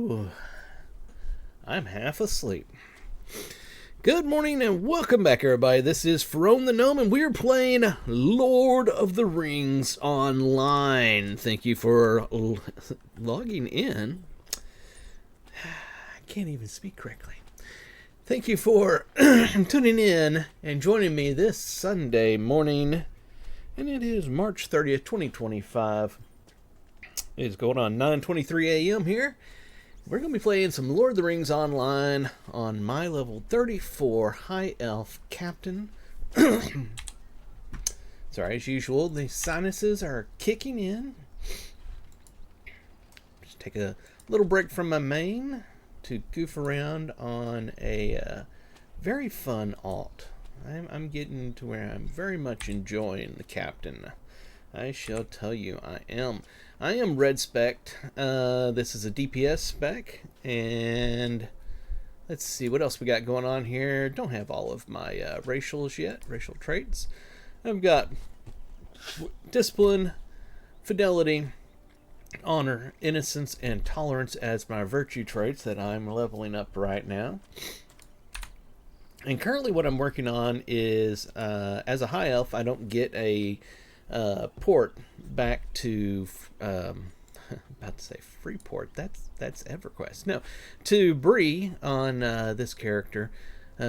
Ooh, I'm half asleep. Good morning and welcome back, everybody. This is Ferone the Gnome, and we're playing Lord of the Rings Online. Thank you for logging in. I can't even speak correctly. Thank you for tuning in and joining me this Sunday morning. And it is March 30th, 2025. It is going on 9:23 a.m. here. We're going to be playing some Lord of the Rings Online on my level 34 High Elf Captain. Sorry, as usual, the sinuses are kicking in. Just take a little break from my main to goof around on a very fun alt. I'm getting to where I'm very much enjoying the Captain. I shall tell you, I am red spec'd. This is a DPS spec, and let's see what else we got going on here. Don't have all of my racial traits. I've got discipline, fidelity, honor, innocence, and tolerance as my virtue traits that I'm leveling up right now. And currently what I'm working on is, as a high elf, I don't get a port back to about to say Freeport. That's EverQuest. No, to Bree on this character.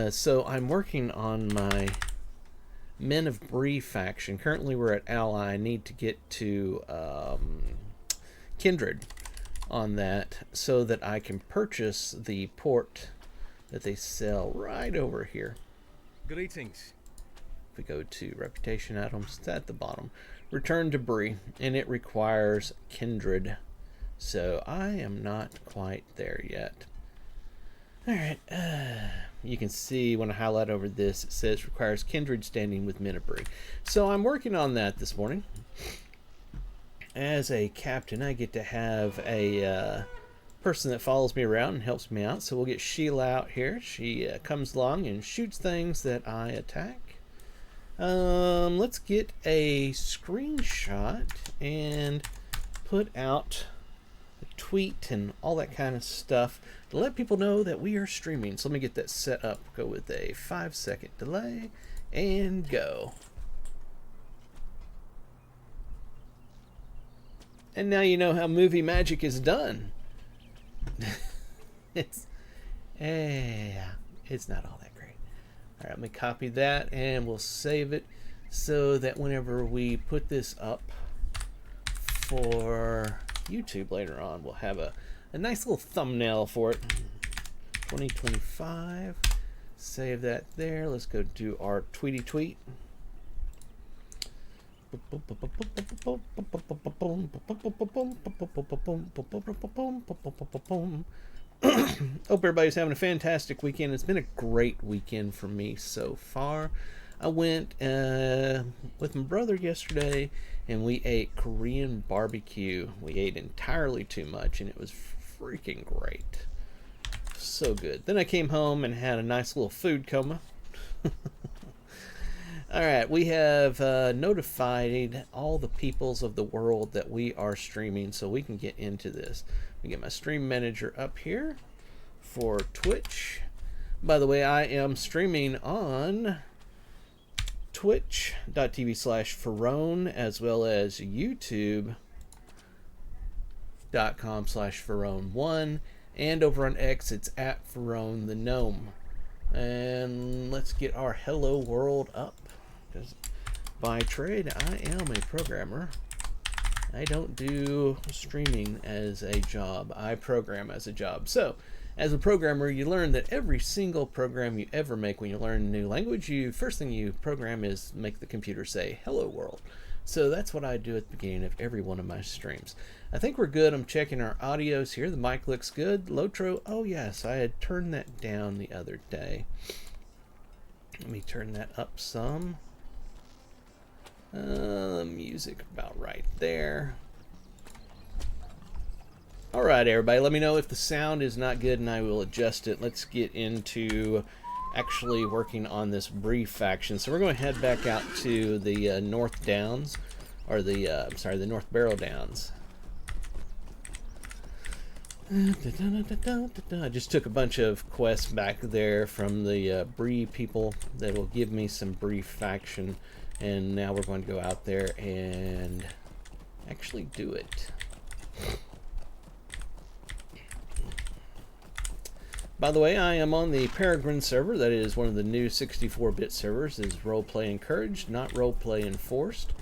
So I'm working on my Men of Bree faction. Currently we're at Ally. I need to get to Kindred on that so that I can purchase the port that they sell right over here. Greetings. We go to reputation items, it's at the bottom. Return to Bree, and it requires Kindred. So I am not quite there yet. Alright, you can see when I highlight over this, it says requires Kindred standing with Men of Bree. So I'm working on that this morning. As a captain, I get to have a person that follows me around and helps me out. So we'll get Sheila out here. She comes along and shoots things that I attack. Let's get a screenshot and put out a tweet and all that kind of stuff to let people know that we are streaming. So let me get that set up. Go with a 5-second delay and go. And now you know how movie magic is done. It's not all that great. All right, let me copy that and we'll save it so that whenever we put this up for YouTube later on, we'll have a nice little thumbnail for it. 2025. Save that there. Let's go do our tweety tweet. Hope everybody's having a fantastic weekend. It's been a great weekend for me so far. I went with my brother yesterday and we ate Korean barbecue. We ate entirely too much and it was freaking great. So good. Then I came home and had a nice little food coma. Alright, we have notified all the peoples of the world that we are streaming, so we can get into this. We get my stream manager up here for Twitch. By the way, I am streaming on twitch.tv/Ferone as well as youtube.com/Ferone1, and over on X it's at Ferone the Gnome. And let's get our hello world up. Because by trade, I am a programmer. I don't do streaming as a job. I program as a job. So, as a programmer, you learn that every single program you ever make when you learn a new language, first thing you program is make the computer say, hello world. So that's what I do at the beginning of every one of my streams. I think we're good. I'm checking our audios here. The mic looks good. Lotro, oh yes, I had turned that down the other day. Let me turn that up some. Music about right there. Alright everybody, let me know if the sound is not good and I will adjust it. Let's get into actually working on this Bree faction. So we're going to head back out to the North Downs, or the North Barrow Downs. I just took a bunch of quests back there from the Bree people that will give me some Bree faction, and now we're going to go out there and actually do it. By the way, I am on the Peregrine server. That is one of the new 64-bit servers. Is roleplay encouraged, not roleplay enforced.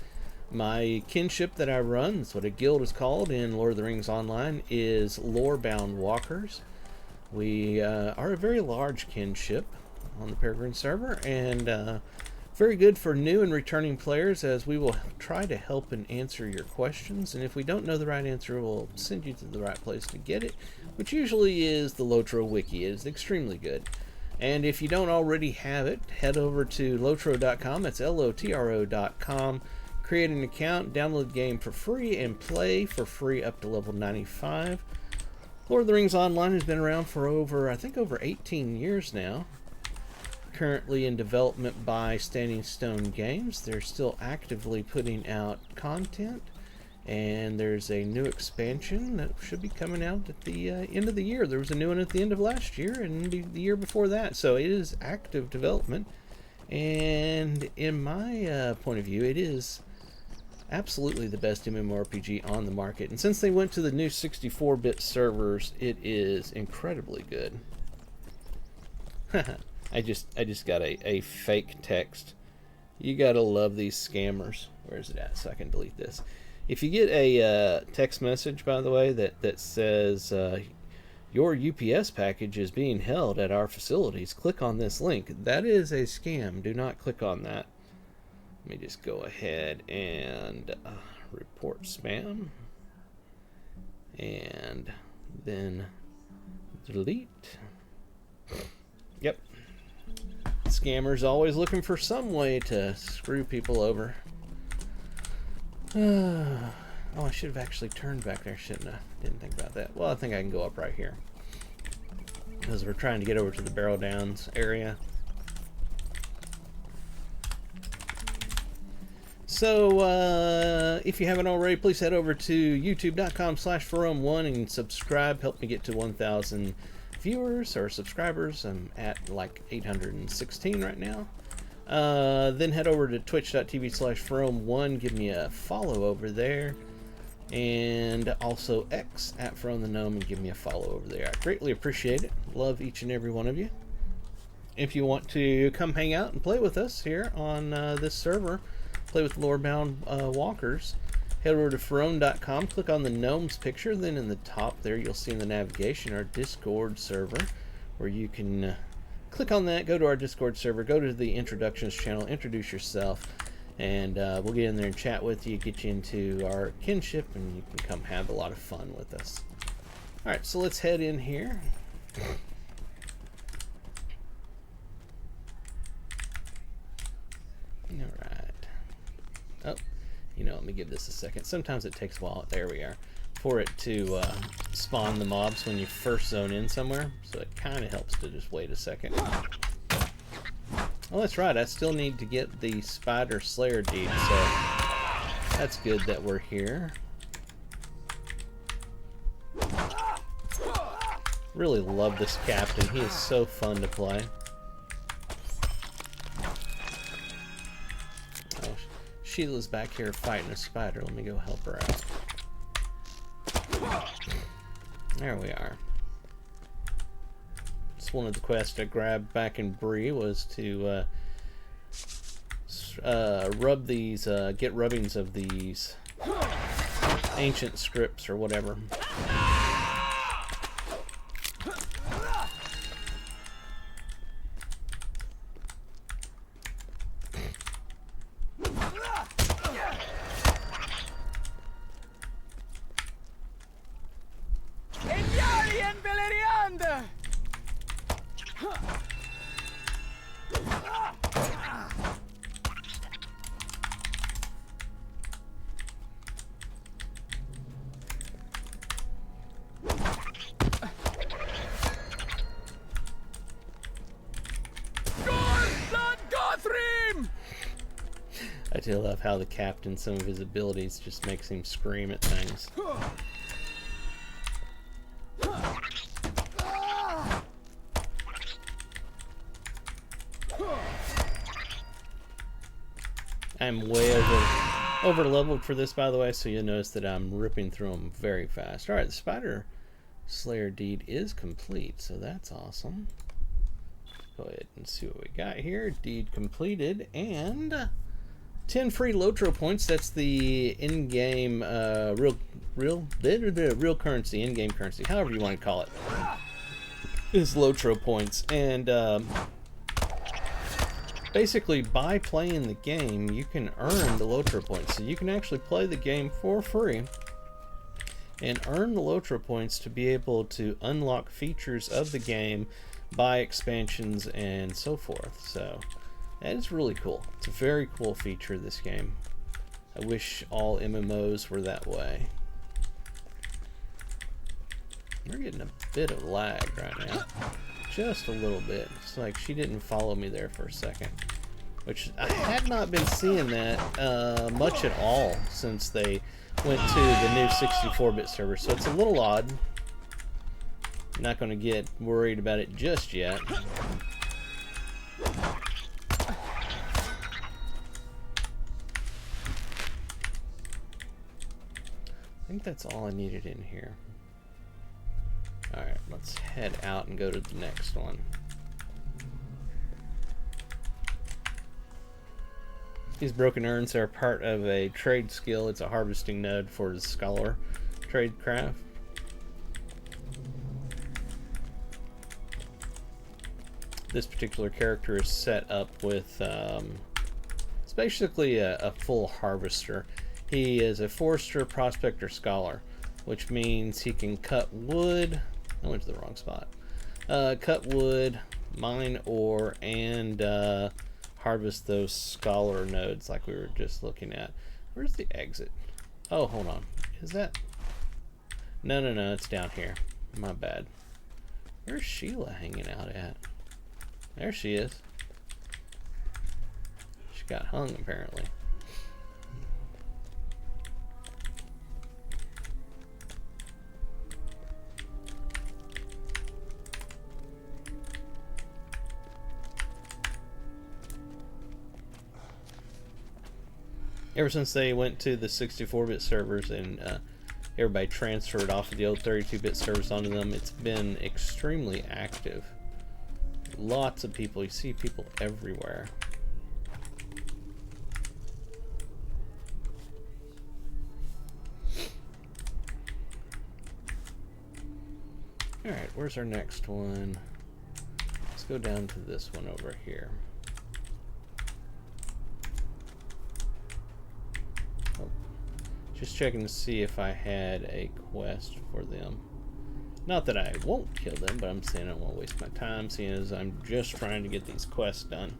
My kinship that I run, that's what a guild is called in Lord of the Rings Online, is Lorebound Walkers. We are a very large kinship on the Peregrine server, and very good for new and returning players, as we will try to help and answer your questions. And if we don't know the right answer, we'll send you to the right place to get it, which usually is the Lotro wiki. It is extremely good. And if you don't already have it, head over to lotro.com. That's LOTRO.com. Create an account, download the game for free, and play for free up to level 95. Lord of the Rings Online has been around for over 18 years now. Currently in development by Standing Stone Games. They're still actively putting out content, and there's a new expansion that should be coming out at the end of the year. There was a new one at the end of last year and the year before that, so it is active development. And in my point of view, it is absolutely the best MMORPG on the market. And since they went to the new 64-bit servers, it is incredibly good. I just got a fake text. You gotta love these scammers. Where's it at so I can delete this? If you get a text message, by the way, that says your UPS package is being held at our facilities, click on this link. That is a scam. Do not click on that. Let me just go ahead and report spam, and then delete. Yep. Scammers always looking for some way to screw people over. Oh, I should have actually turned back there, shouldn't I? Didn't think about that. Well, I think I can go up right here, because we're trying to get over to the Barrel Downs area. So, if you haven't already, please head over to youtube.com/Ferome1 and subscribe. Help me get to 1,000 viewers or subscribers. I'm at like 816 right now. Then head over to twitch.tv/Ferome1. Give me a follow over there. And also X at Ferome the Gnome, and give me a follow over there. I greatly appreciate it. Love each and every one of you. If you want to come hang out and play with us here on this server, play with Lorebound Walkers, head over to Ferome.com, click on the gnome's picture, then in the top there you'll see in the navigation our Discord server, where you can click on that, go to our Discord server, go to the introductions channel, introduce yourself, and we'll get in there and chat with you, get you into our kinship, and you can come have a lot of fun with us. Alright, so let's head in here. Alright. Oh, let me give this a second. Sometimes it takes a while. There we are. For it to spawn the mobs when you first zone in somewhere. So it kind of helps to just wait a second. Oh, that's right. I still need to get the Spider Slayer deed. So that's good that we're here. Really love this captain. He is so fun to play. Sheila's back here fighting a spider. Let me go help her out. There we are. Just one of the quests I grabbed back in Bree was to rub these, get rubbings of these ancient scripts or whatever. I do love how the captain, some of his abilities just makes him scream at things. I'm way over leveled for this, by the way, so you'll notice that I'm ripping through them very fast. Alright, the Spider Slayer deed is complete, so that's awesome. Go ahead and see what we got here. Deed completed, and 10 free Lotro points. That's the in-game real currency, in-game currency, however you want to call it, is Lotro points. And basically, by playing the game, you can earn the Lotro points. So you can actually play the game for free and earn the Lotro points to be able to unlock features of the game, buy expansions, and so forth. So that is really cool. It's a very cool feature of this game. I wish all MMOs were that way. We're getting a bit of lag right now. Just a little bit. It's like she didn't follow me there for a second. Which I had not been seeing that much at all since they went to the new 64-bit server. So it's a little odd. I'm not going to get worried about it just yet. I think that's all I needed in here. Alright, let's head out and go to the next one. These broken urns are part of a trade skill. It's a harvesting node for the scholar tradecraft. This particular character is set up with, it's basically a full harvester. He is a forester, prospector, scholar, which means he can cut wood. I went to the wrong spot. Cut wood, mine ore, and harvest those scholar nodes like we were just looking at. Where's the exit? Oh, hold on. Is that? No, it's down here. My bad. Where's Sheila hanging out at? There she is. She got hung, apparently. Ever since they went to the 64-bit servers and everybody transferred off of the old 32-bit servers onto them, it's been extremely active. Lots of people. You see people everywhere. Alright, where's our next one? Let's go down to this one over here. Just checking to see if I had a quest for them. Not that I won't kill them, but I'm saying I don't want to waste my time, seeing as I'm just trying to get these quests done.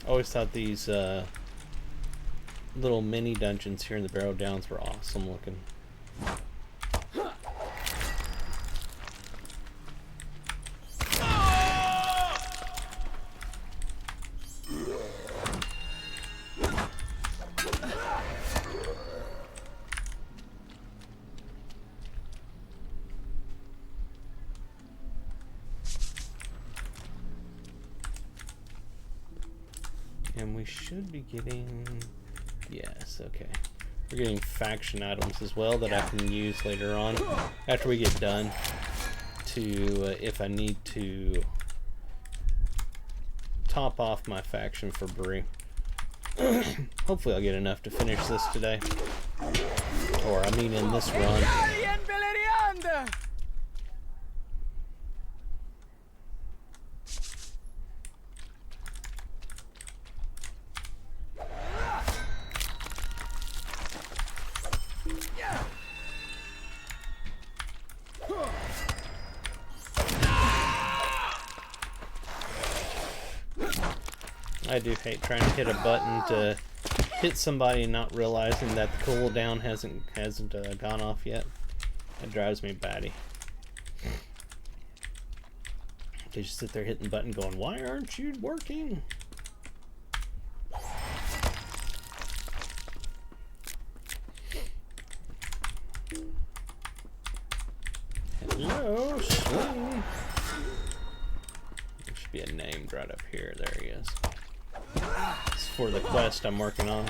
Always thought these little mini dungeons here in the Barrow Downs were awesome looking. And we should be getting, yes, okay. We're getting faction items as well that I can use later on after we get done to, if I need to top off my faction for Bree. Hopefully I'll get enough to finish this today. Or, I mean, in this run. I do hate trying to hit a button to hit somebody and not realizing that the cooldown hasn't gone off yet. That drives me batty. because you sit there hitting the button going, why aren't you working? Hello, Sling. There should be a name right up here. There he is. It's for the quest I'm working on.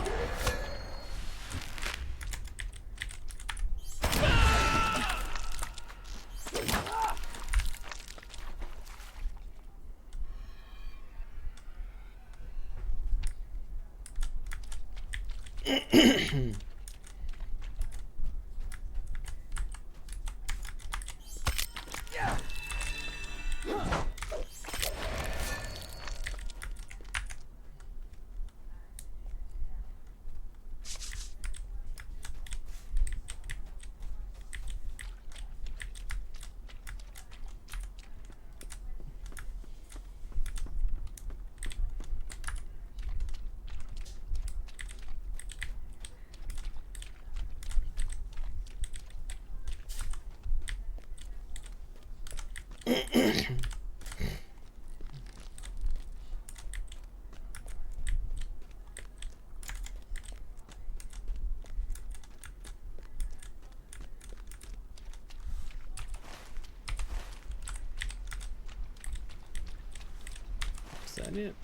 Is that it?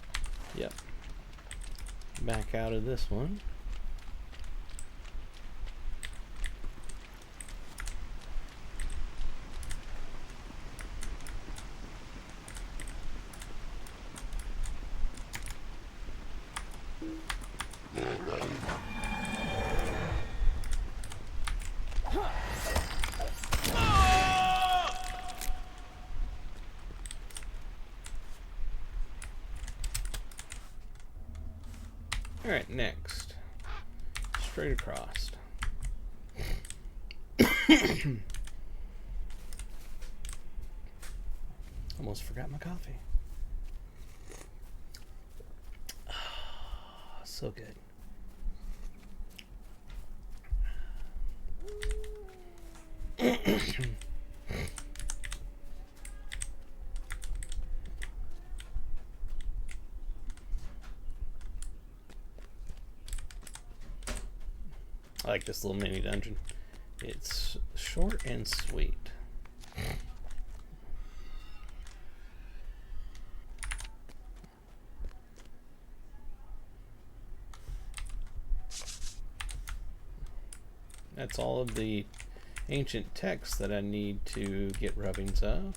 Yep. Back out of this one. Alright, next. Straight across. Almost forgot my coffee. Oh, so good. I like this little mini dungeon. It's short and sweet. That's all of the ancient text that I need to get rubbings of.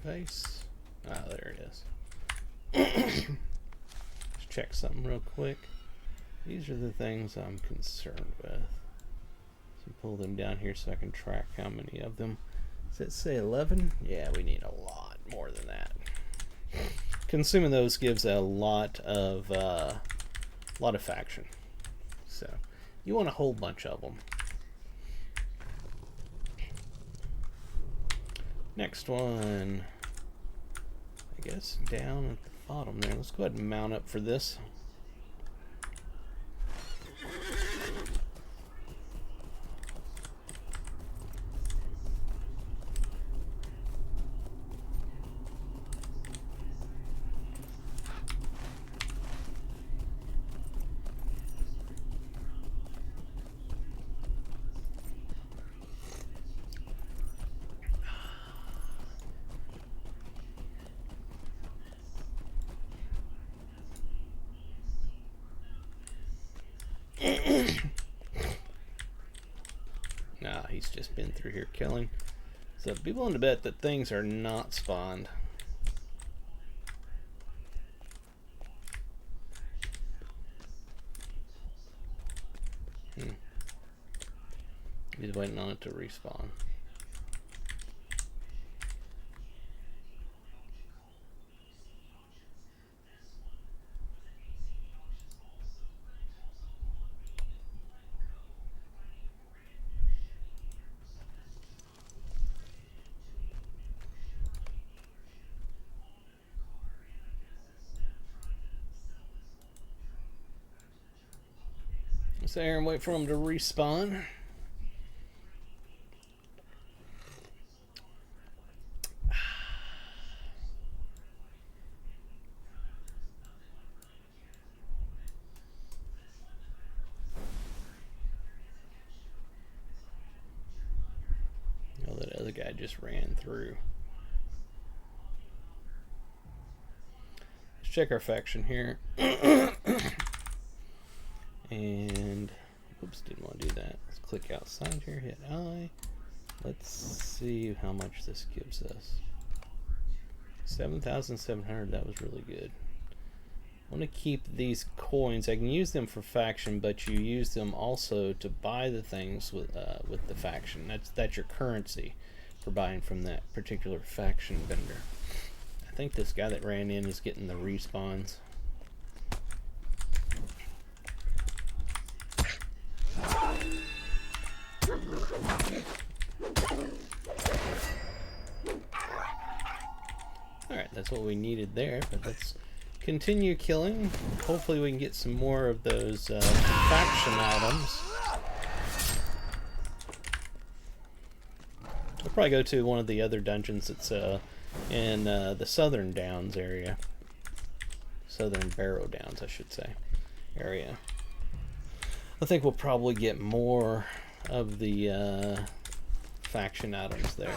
Vase. Ah, there it is. Let's check something real quick. These are the things I'm concerned with. So pull them down here so I can track how many of them. Does it say 11? Yeah, we need a lot more than that. Consuming those gives a lot of faction. So you want a whole bunch of them. Next one, I guess down at the bottom there. Let's go ahead and mount up for this. Nah, he's just been through here killing. So be willing to bet that things are not spawned. He's waiting on it to respawn. Sit here and wait for them to respawn. Oh, that other guy just ran through. Let's check our faction here. And, oops, didn't want to do that. Let's click outside here, hit I. Let's see how much this gives us. 7,700, that was really good. I want to keep these coins. I can use them for faction, but you use them also to buy the things with the faction. That's your currency for buying from that particular faction vendor. I think this guy that ran in is getting the respawns. Alright, that's what we needed there, but let's continue killing. Hopefully we can get some more of those faction items. I'll probably go to one of the other dungeons that's in the Southern Downs area. Southern Barrow Downs, I should say, area. I think we'll probably get more of the faction items there.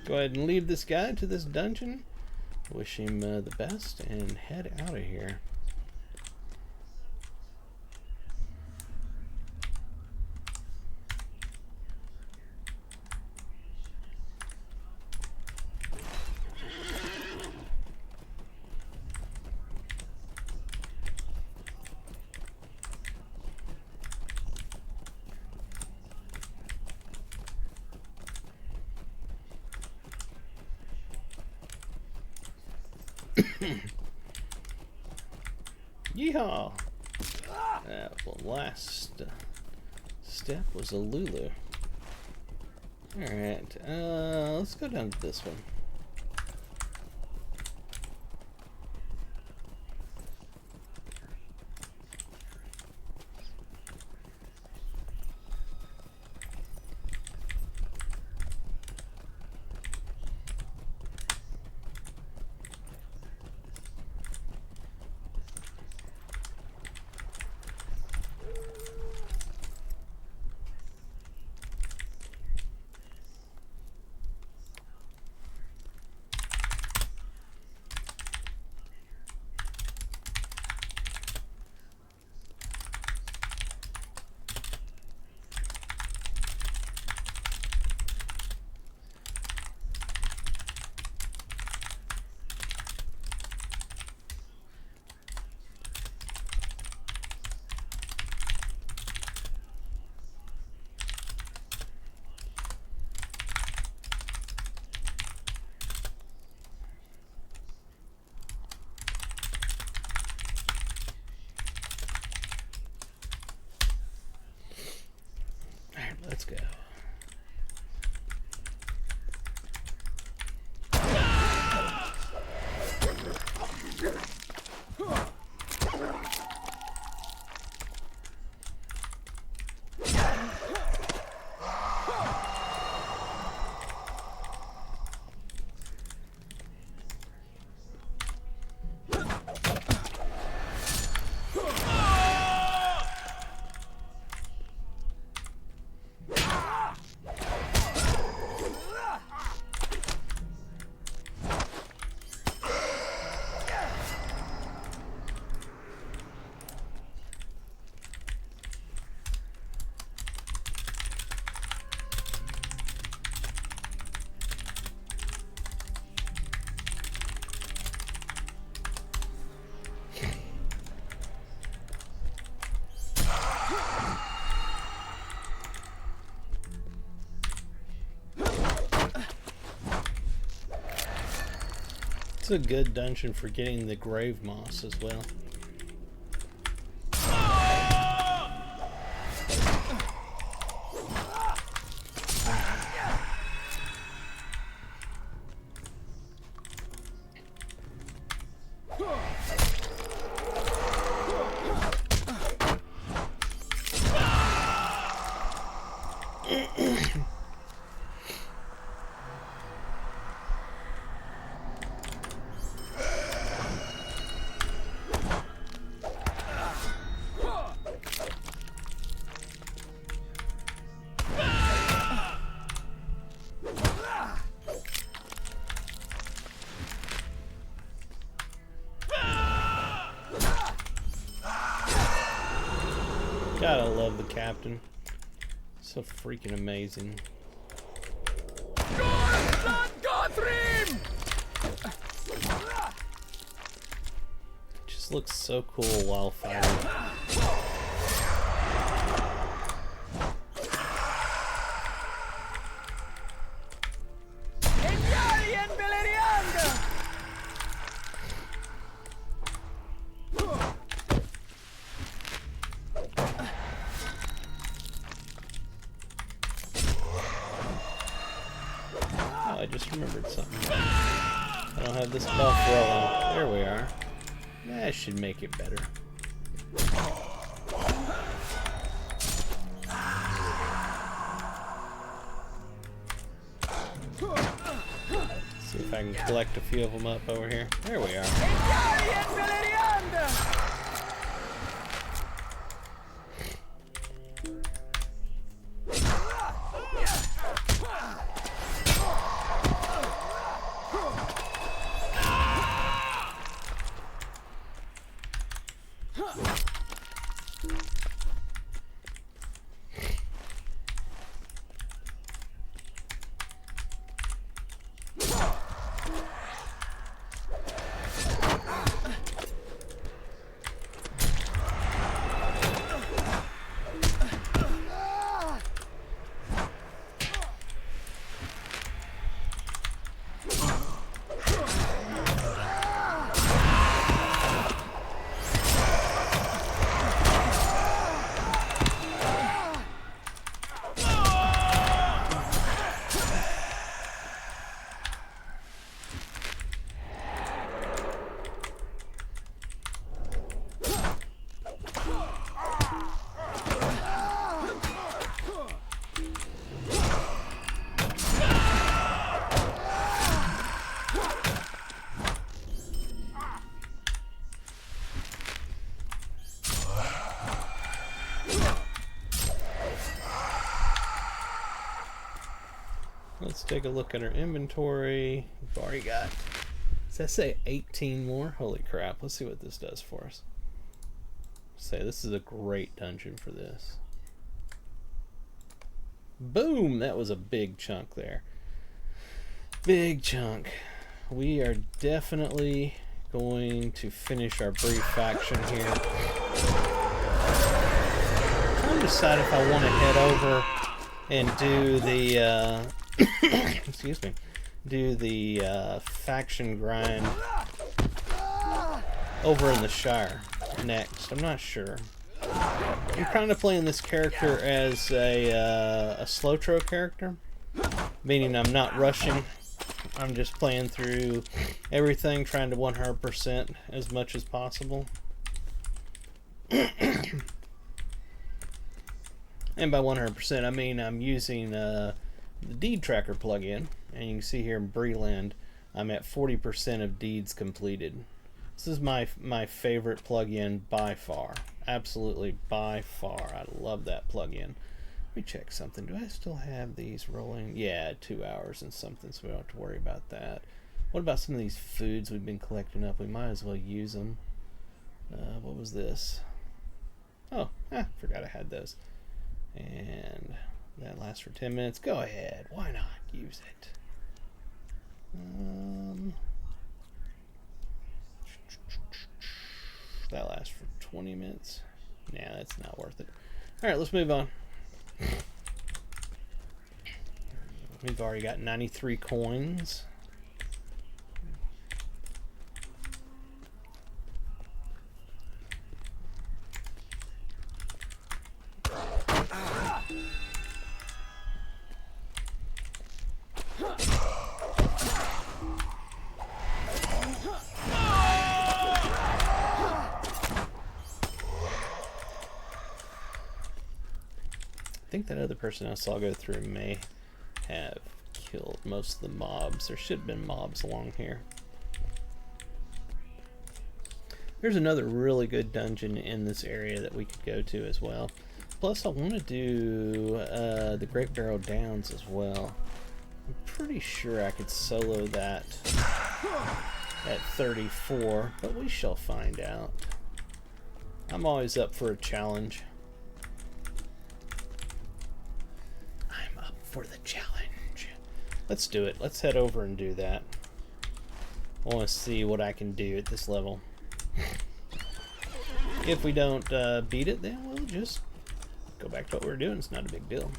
Go ahead and leave this guy to this dungeon. Wish him the best and head out of here. Yeehaw! Well, last step was a Lulu. Alright, let's go down to this one. Let's go. It's a good dungeon for getting the grave moss as well. God, I love the captain. So freaking amazing. Just looks so cool while fighting. I just remembered something. I don't have this buff rolling. There we are. That should make it better. See if I can collect a few of them up over here. There we are. Let's take a look at our inventory. We've already got, does that say 18 more? Holy crap. Let's see what this does for us. Say this is a great dungeon for this. Boom! That was a big chunk there. Big chunk. We are definitely going to finish our brief faction here. I'm trying to decide if I want to head over and do the excuse me, do the faction grind over in the Shire next. I'm not sure. I'm kind of playing this character as a Lotro character, meaning I'm not rushing. I'm just playing through everything, trying to 100% as much as possible. And by 100%, I mean I'm using the deed tracker plugin, and you can see here in Breland, I'm at 40% of deeds completed. This is my favorite plugin by far. Absolutely by far. I love that plugin. Let me check something. Do I still have these rolling? Yeah, 2 hours and something, so we don't have to worry about that. What about some of these foods we've been collecting up? We might as well use them. What was this? Oh, forgot I had those. And that lasts for 10 minutes. Go ahead. Why not use it? That lasts for 20 minutes. Nah, that's not worth it. Alright, let's move on. We've already got 93 coins. I think that other person I saw go through may have killed most of the mobs. There should have been mobs along here. There's another really good dungeon in this area that we could go to as well. Plus, I want to do the Great Barrow Downs as well. I'm pretty sure I could solo that at 34, but we shall find out. I'm always up for a challenge. I'm up for the challenge. Let's do it. Let's head over and do that. I want to see what I can do at this level. If we don't beat it, then we'll just go back to what we're doing. It's not a big deal.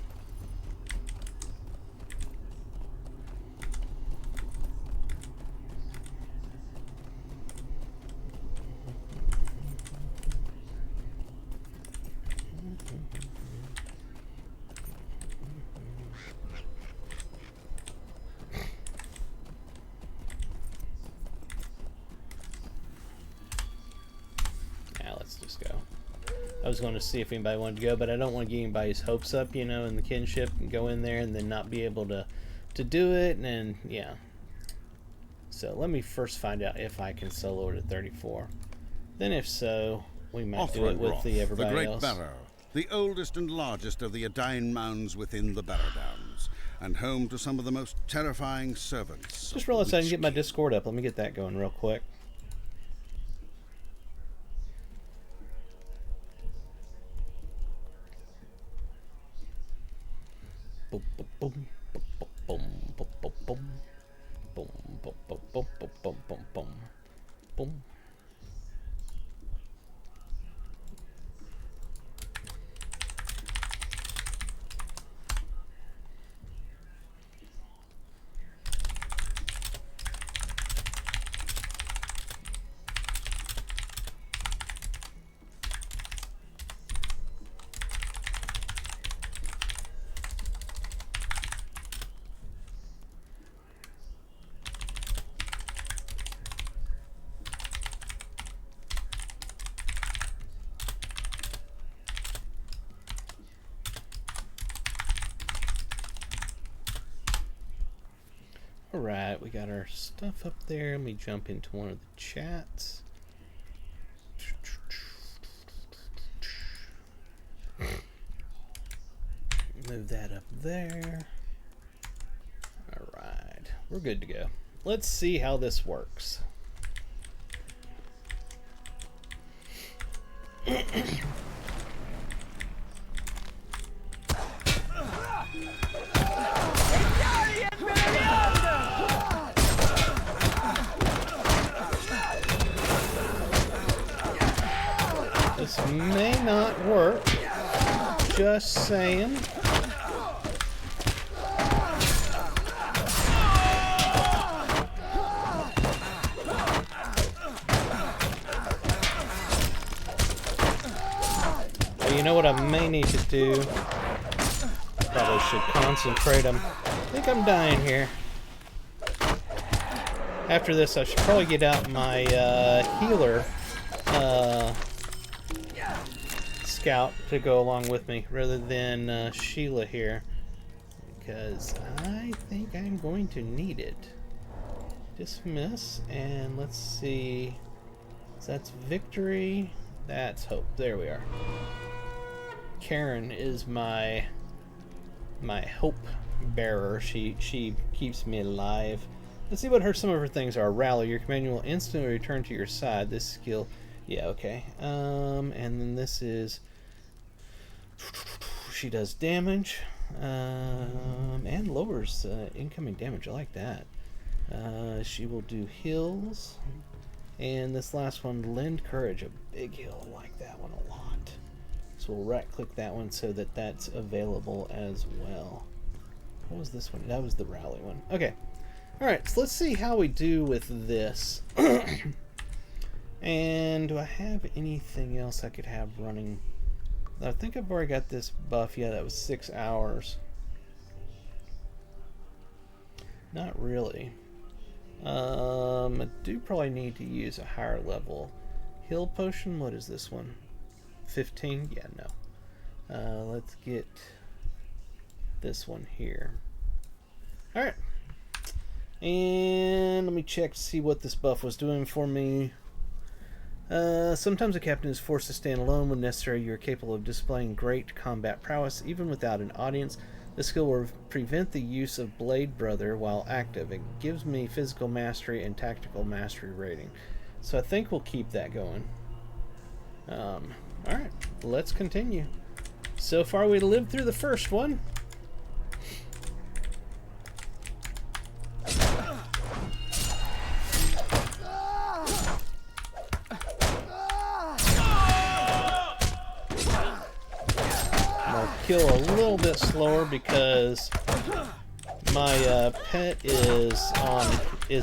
I was going to see if anybody wanted to go, but I don't want to get anybody's hopes up, you know, in the kinship and go in there and then not be able to do it, and yeah. So let me first find out if I can solo it at 34. Then if so, we might do it with everybody else. The Great Barrow, the oldest and largest of the Adain mounds within the Barrow Downs, and home to some of the most terrifying servants. Just realized I didn't get my Discord up. Let me get that going real quick. Boom, boom, boom, boom, boom, boom, boom, boom, boom, boom, boom, boom, boom, boom, boom. Alright, we got our stuff up there. Let me jump into one of the chats. Move that up there. Alright, we're good to go. Let's see how this works. This may not work. Just saying. But you know what I may need to do? Probably should concentrate them. I think I'm dying here. After this, I should probably get out my healer scout to go along with me rather than Sheila here, because I think I'm going to need it. Dismiss, and let's see. So that's victory. That's hope. There we are. Karen is my hope bearer. She keeps me alive. Let's see what some of her things are. Rally. Your companion will instantly return to your side. This skill. Yeah, okay. And then this is... She does damage. And lowers incoming damage. I like that. She will do heals. And this last one, lend courage. A big heal. I like that one a lot. So we'll right-click that one so that that's available as well. What was this one? That was the rally one. Okay. Alright, so let's see how we do with this. And do I have anything else I could have running? I think I've already got this buff. Yeah, that was 6 hours. Not really. I do probably need to use a higher level heal potion. What is this one? 15? Yeah, no. Let's get this one here. Alright. And let me check to see what this buff was doing for me. Sometimes a captain is forced to stand alone when necessary. You are capable of displaying great combat prowess even without an audience. This skill will prevent the use of Blade Brother while active. It gives me physical mastery and tactical mastery rating. So I think we'll keep that going. Alright, let's continue. So far we lived through the first one. Kill a little bit slower because my pet is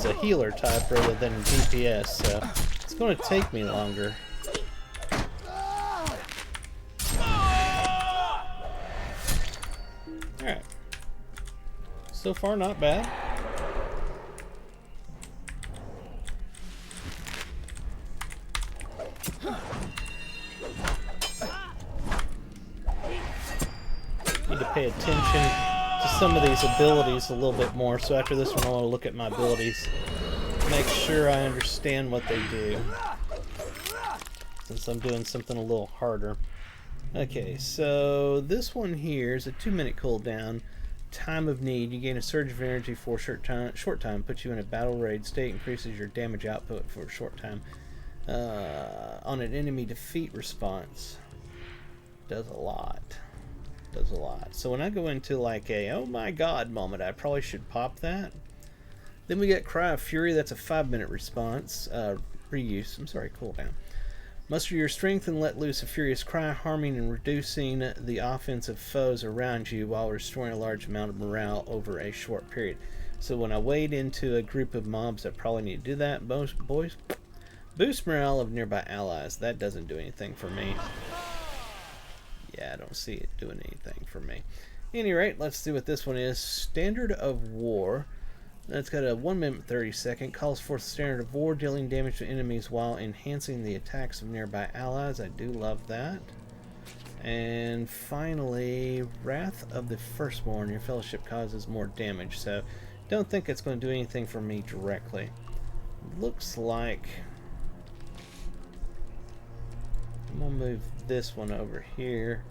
a healer type rather than DPS, so it's going to take me longer. Alright. So far, not bad. Need to pay attention to some of these abilities a little bit more, so after this one I want to look at my abilities, make sure I understand what they do, since I'm doing something a little harder. Okay, so this one here is a 2-minute cooldown. Time of need, you gain a surge of energy for a short time, puts you in a battle raid state, increases your damage output for a short time. On an enemy defeat response, does a lot. So when I go into like a oh my god moment, I probably should pop that. Then we get Cry of Fury, that's a 5-minute response, cooldown. Muster your strength and let loose a furious cry, harming and reducing the offensive foes around you while restoring a large amount of morale over a short period. So when I wade into a group of mobs that probably need to do that, boost morale of nearby allies. That doesn't do anything for me. Yeah, I don't see it doing anything for me. At any rate, let's see what this one is. Standard of War. That's got a 1 minute 30 second. Calls forth Standard of War, dealing damage to enemies while enhancing the attacks of nearby allies. I do love that. And finally, Wrath of the Firstborn. Your fellowship causes more damage, so don't think it's going to do anything for me directly. Looks like I'm going to move this one over here.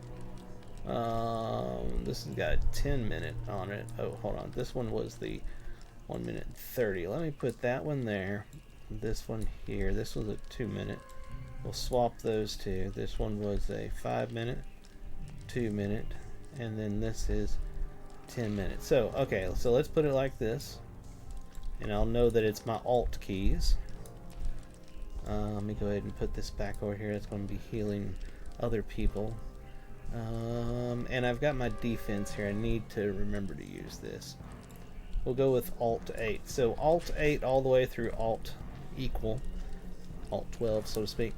This has got a 10 minute on it. Oh, hold on. This one was the 1 minute 30. Let me put that one there. This one here. This was a 2 minute. We'll swap those two. This one was a 5 minute, 2 minute, and then this is 10 minutes. So, okay, so let's put it like this. And I'll know that it's my alt keys. Let me go ahead and put this back over here. It's going to be healing other people. And I've got my defense here. I need to remember to use this. We'll go with Alt 8. So Alt 8 all the way through Alt equal, Alt 12 so to speak,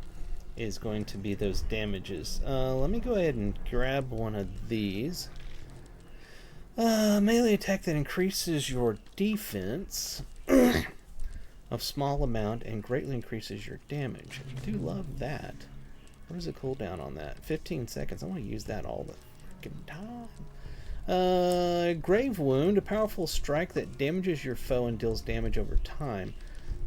is going to be those damages. Let me go ahead and grab one of these. Melee attack that increases your defense of small amount and greatly increases your damage. I do love that. What is the cooldown on that? 15 seconds. I want to use that all the freaking time. Grave Wound, a powerful strike that damages your foe and deals damage over time.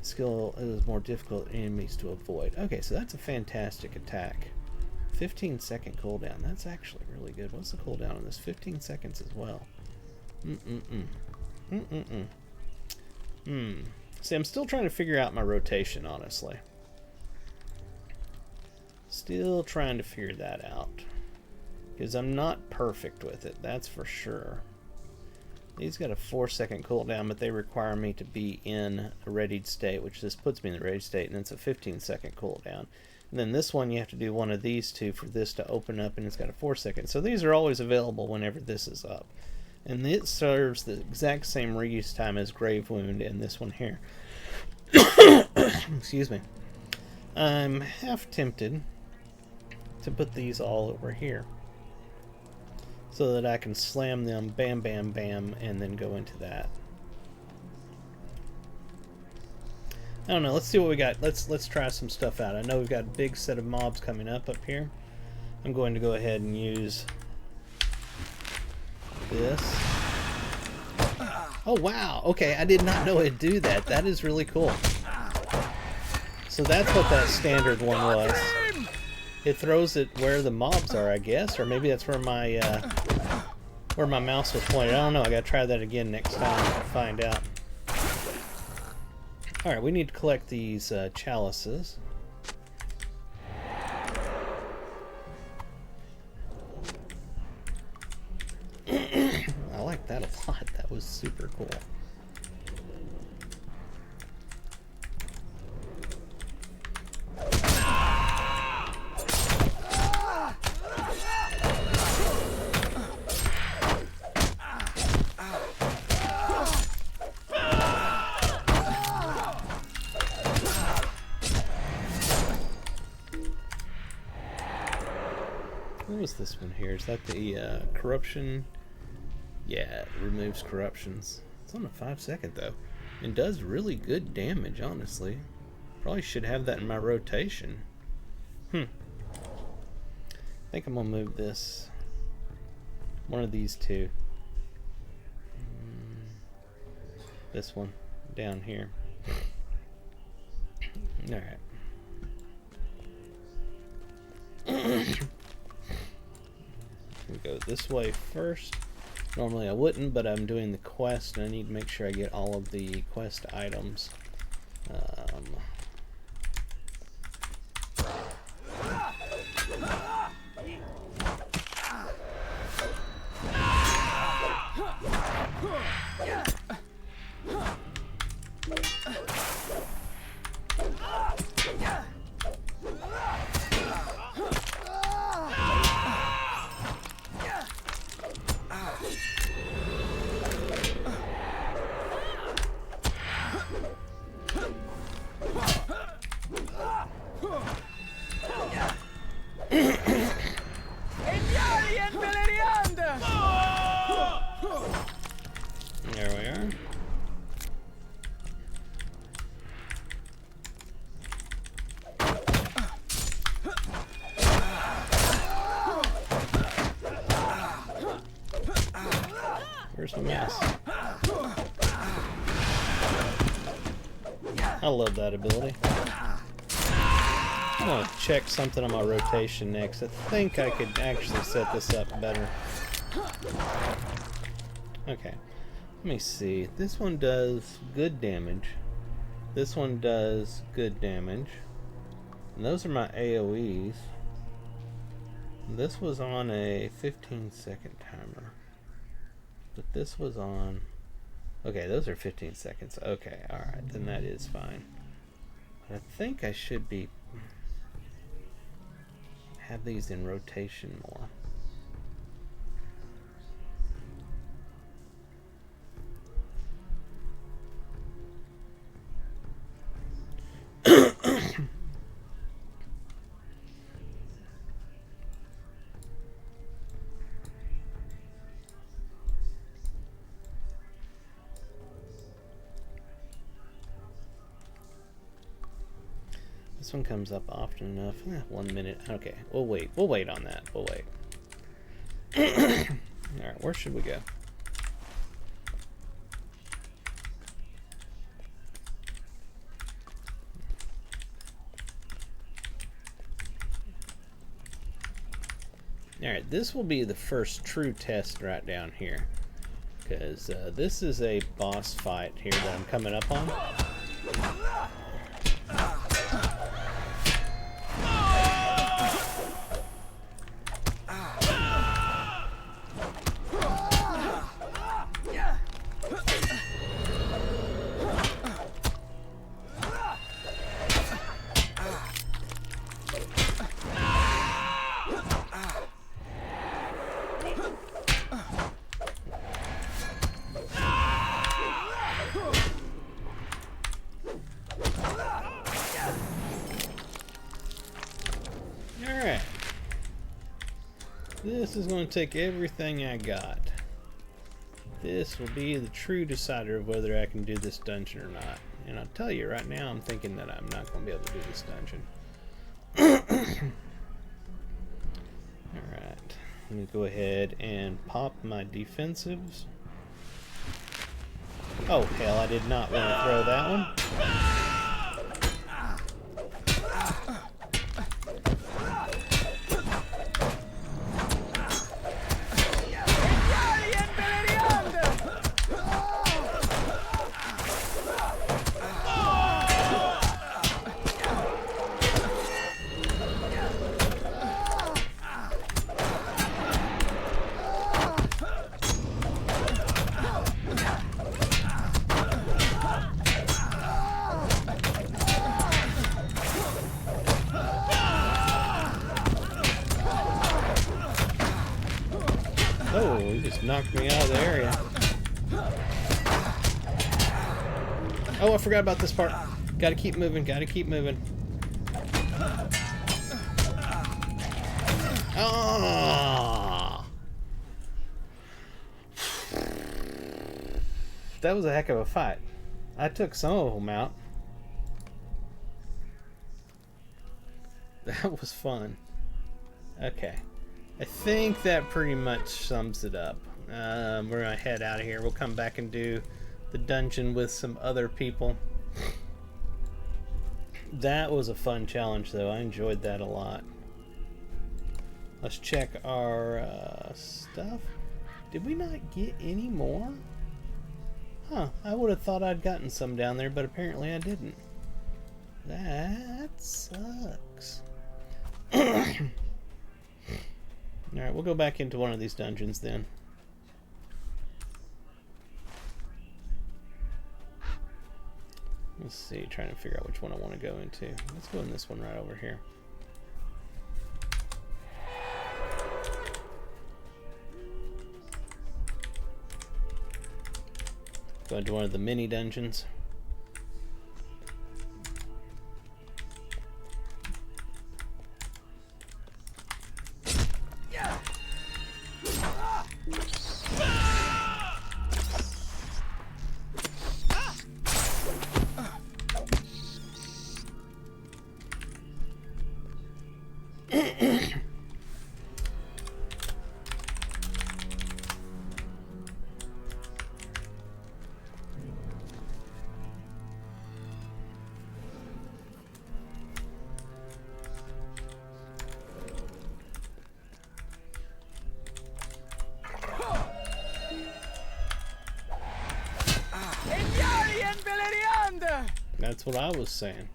The skill is more difficult enemies to avoid. Okay, so that's a fantastic attack. 15-second cooldown. That's actually really good. What's the cooldown on this? 15 seconds as well. See, I'm still trying to figure out my rotation, honestly. Still trying to figure that out. Because I'm not perfect with it, that's for sure. These got a 4-second cooldown, but they require me to be in a readied state, which this puts me in the ready state, and it's a 15-second cooldown. And then this one, you have to do one of these two for this to open up, and it's got a 4-second. So these are always available whenever this is up. And it serves the exact same reuse time as Grave Wound and this one here. Excuse me. I'm half tempted to put these all over here, so that I can slam them, bam, bam, bam, and then go into that. I don't know. Let's see what we got. Let's try some stuff out. I know we've got a big set of mobs coming up here. I'm going to go ahead and use this. Oh wow, okay, I did not know it'd do that. That is really cool. So that's what that standard one was. It throws it where the mobs are, I guess, or maybe that's where my mouse was pointed. I don't know. I gotta try that again next time to find out. All right, we need to collect these chalices. I like that a lot. That was super cool. What was this one here? Is that the corruption? Yeah, it removes corruptions. It's on a 5-second though. And does really good damage, honestly. Probably should have that in my rotation. I think I'm gonna move this. One of these two. This one down here. Alright. We go this way first. Normally I wouldn't, but I'm doing the quest and I need to make sure I get all of the quest items. There we are. Where's my mouse? I love that ability. I'm gonna check something on my rotation next. I think I could actually set this up better. Okay. Let me see. This one does good damage. This one does good damage. And those are my AoEs. This was on a 15-second timer. But this was on... Okay, those are 15 seconds. Okay, alright. Then that is fine. But I think I should be... have these in rotation more. This one comes up often enough. 1 minute. Okay, we'll wait. We'll wait on that. We'll wait. Alright, where should we go? Alright, this will be the first true test right down here. Because this is a boss fight here that I'm coming up on. Alright. This is going to take everything I got. This will be the true decider of whether I can do this dungeon or not. And I'll tell you right now, I'm thinking that I'm not going to be able to do this dungeon. Alright. Let me go ahead and pop my defensives. Oh, hell, I did not want to throw that one. Oh, he just knocked me out of the area. Oh, I forgot about this part. Gotta keep moving, gotta keep moving. Ah! That was a heck of a fight. I took some of them out. That was fun. Okay. I think that pretty much sums it up. We're gonna head out of here. We'll come back and do the dungeon with some other people. That was a fun challenge, though. I enjoyed that a lot. Let's check our stuff. Did we not get any more? Huh, I would have thought I'd gotten some down there, but apparently I didn't. That sucks. Alright, we'll go back into one of these dungeons then. Let's see, trying to figure out which one I want to go into. Let's go in this one right over here. Go into one of the mini dungeons. That's what I was saying.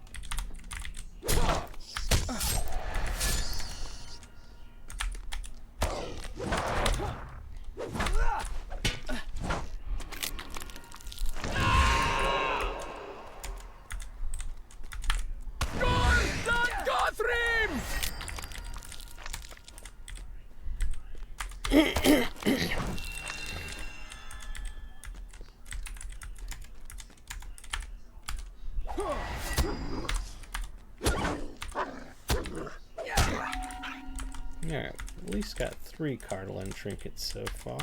Alright, at least got 3 cartilage trinkets so far.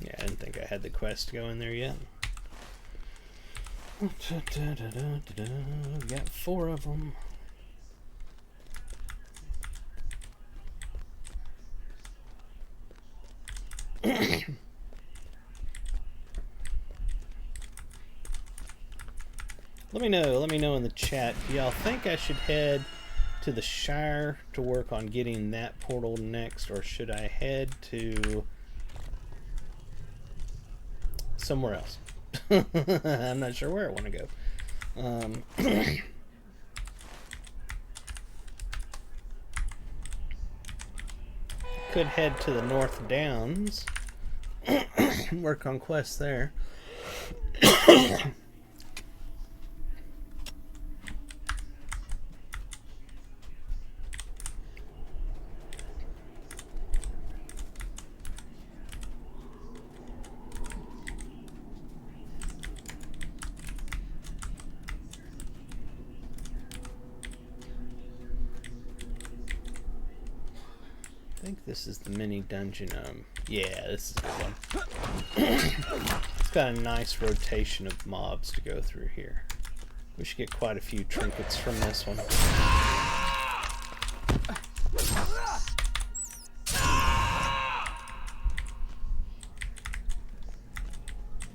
Yeah, I didn't think I had the quest going there yet. We got 4 of them. Let me know in the chat. Do y'all think I should head to the Shire to work on getting that portal next, or should I head to somewhere else? I'm not sure where I want to go. Could head to the North Downs, work on quests there. I think this is the mini dungeon. Yeah, this is a good one. It's got a nice rotation of mobs to go through here. We should get quite a few trinkets from this one.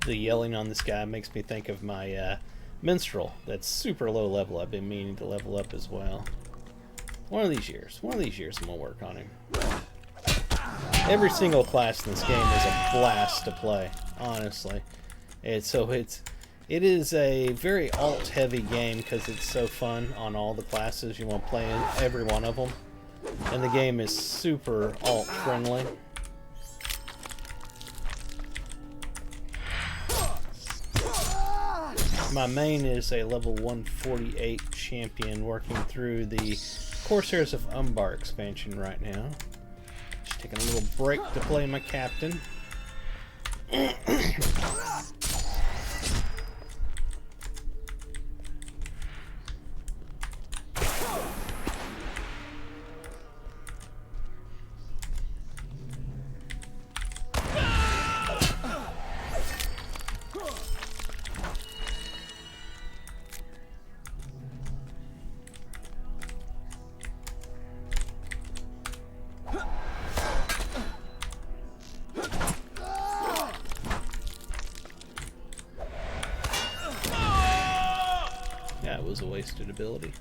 The yelling on this guy makes me think of my minstrel. That's super low level. I've been meaning to level up as well. One of these years I'm gonna work on him. Every single class in this game is a blast to play, honestly. It is a very alt-heavy game because it's so fun on all the classes. You want to play every one of them. And the game is super alt-friendly. My main is a level 148 champion working through the Corsairs of Umbar expansion right now. Just taking a little break to play my captain. That was a wasted ability.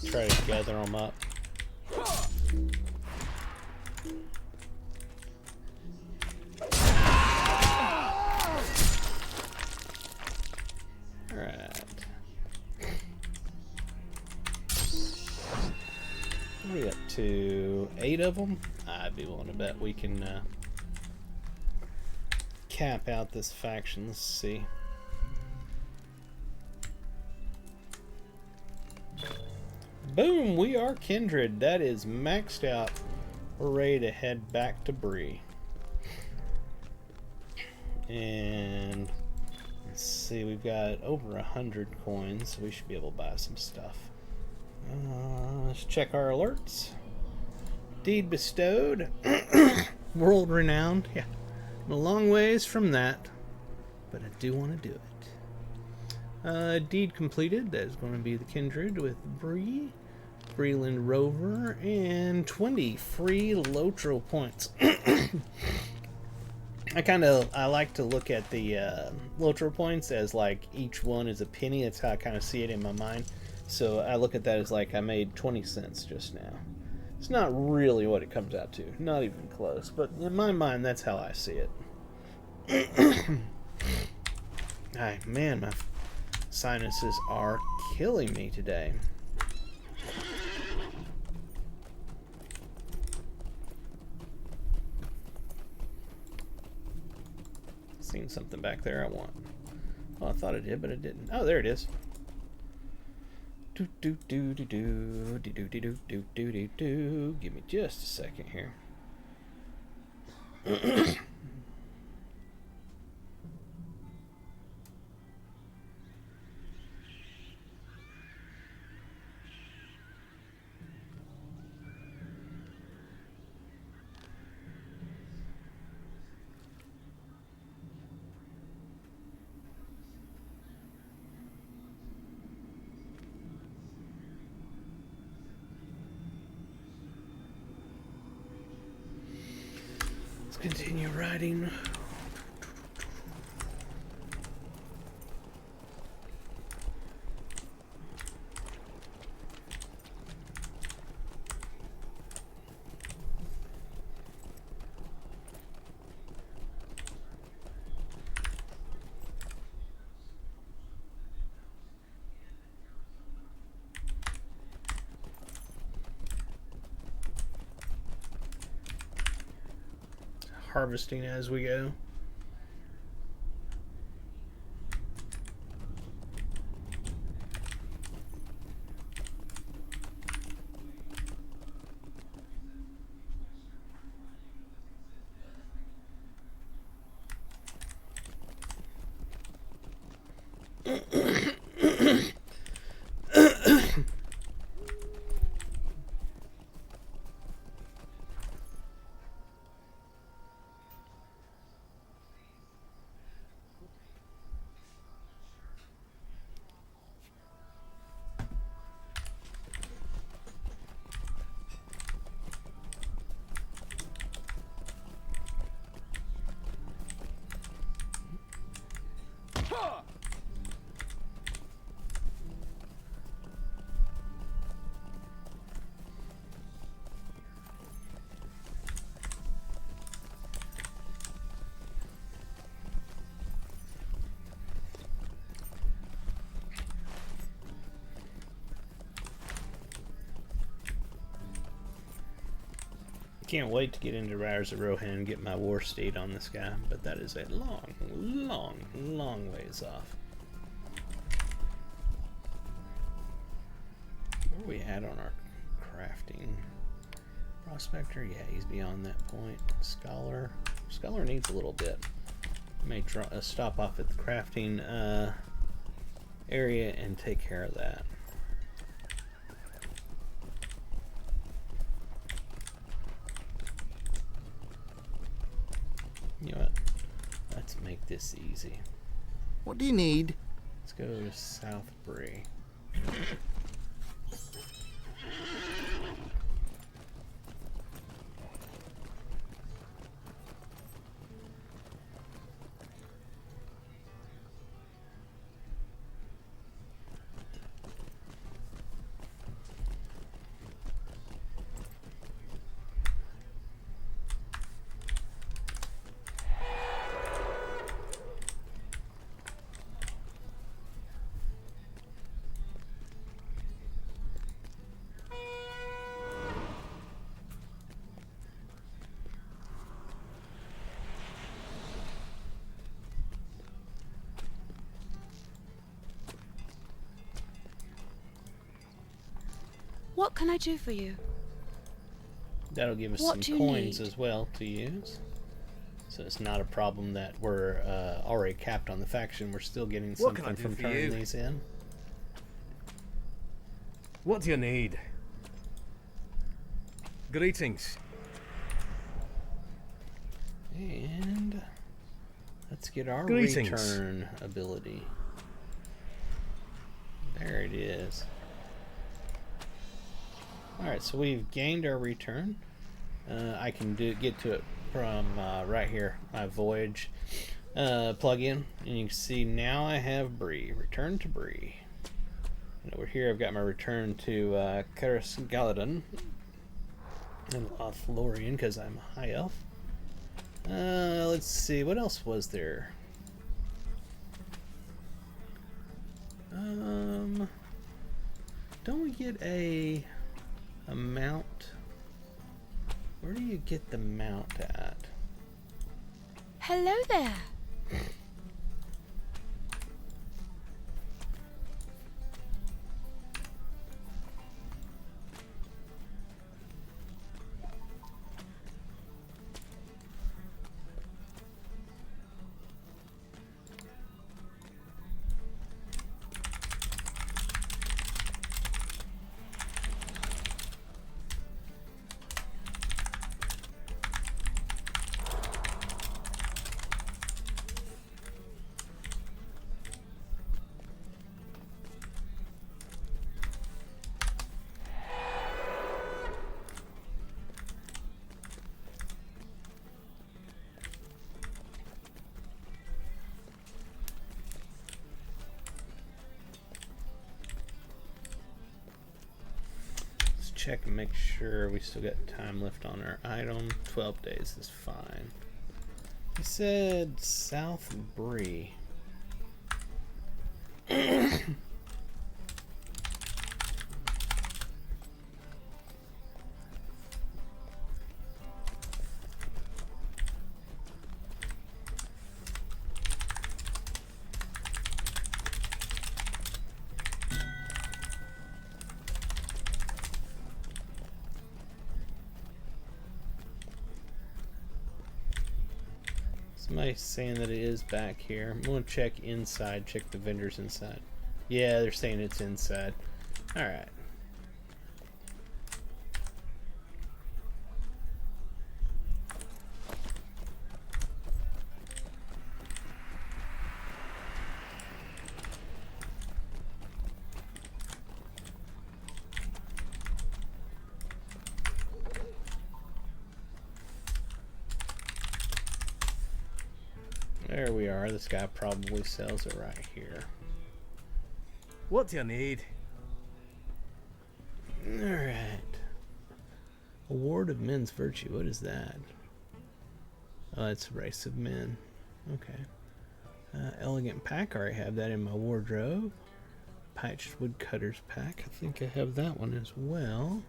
Try to gather them up. Alright. What are we up to? 8 of them? I'd be willing to bet we can cap out this faction. Let's see. Boom! We are kindred. That is maxed out. We're ready to head back to Bree. And let's see, we've got over 100 coins, so we should be able to buy some stuff. Let's check our alerts. Deed bestowed. World renowned. Yeah. I'm a long ways from that, but I do want to do it. Deed completed. That is going to be the kindred with Bree, Breland Rover, and 20 free Lotro points. I like to look at the Lotro points as like each one is a penny. That's how I kind of see it in my mind. So I look at that as like I made 20 cents just now. It's not really what it comes out to. Not even close. But in my mind, that's how I see it. Ay, man, my sinuses are killing me today. Seen something back there I want. Well, I thought it did, but it didn't. Oh, there it is. Do do do do do do do do do do do do. Give me just a second here. Continue riding. harvesting as we go. Can't wait to get into Riders of Rohan and get my war state on this guy, but that is a long ways off. Where are we at on our crafting? Prospector, yeah, he's beyond that point. Scholar needs a little bit. May stop off at the crafting area and take care of that. You know what? Let's make this easy. What do you need? Let's go to South Bree. What can I do for you? That'll give us What do some you coins need? as well to use. So it's not a problem that we're already capped on the faction. We're still getting What can I something do from for turning you? these in. What do you need? Greetings. And let's get our Greetings. return ability. There it is. Alright, so we've gained our return. I can get to it from right here, my Voyage plugin. And you can see now I have Bree. Return to Bree. And over here I've got my return to Caris Galadon and Lothlorien because I'm a high elf. Let's see, what else was there? Don't we get a mount? Where do you get the mount at? Hello there. Check and make sure we still got time left on our item. 12 days is fine. He said South Bree. Somebody's saying that it is back here. I'm going to check inside, check the vendors inside. Yeah, they're saying it's inside. Alright. There we are. This guy probably sells it right here. What do you need? Alright. Award of Men's Virtue. What is that? Oh, it's Race of Men. Okay. Elegant Pack. I already have that in my wardrobe. Patched Woodcutter's Pack. I think I have that one as well.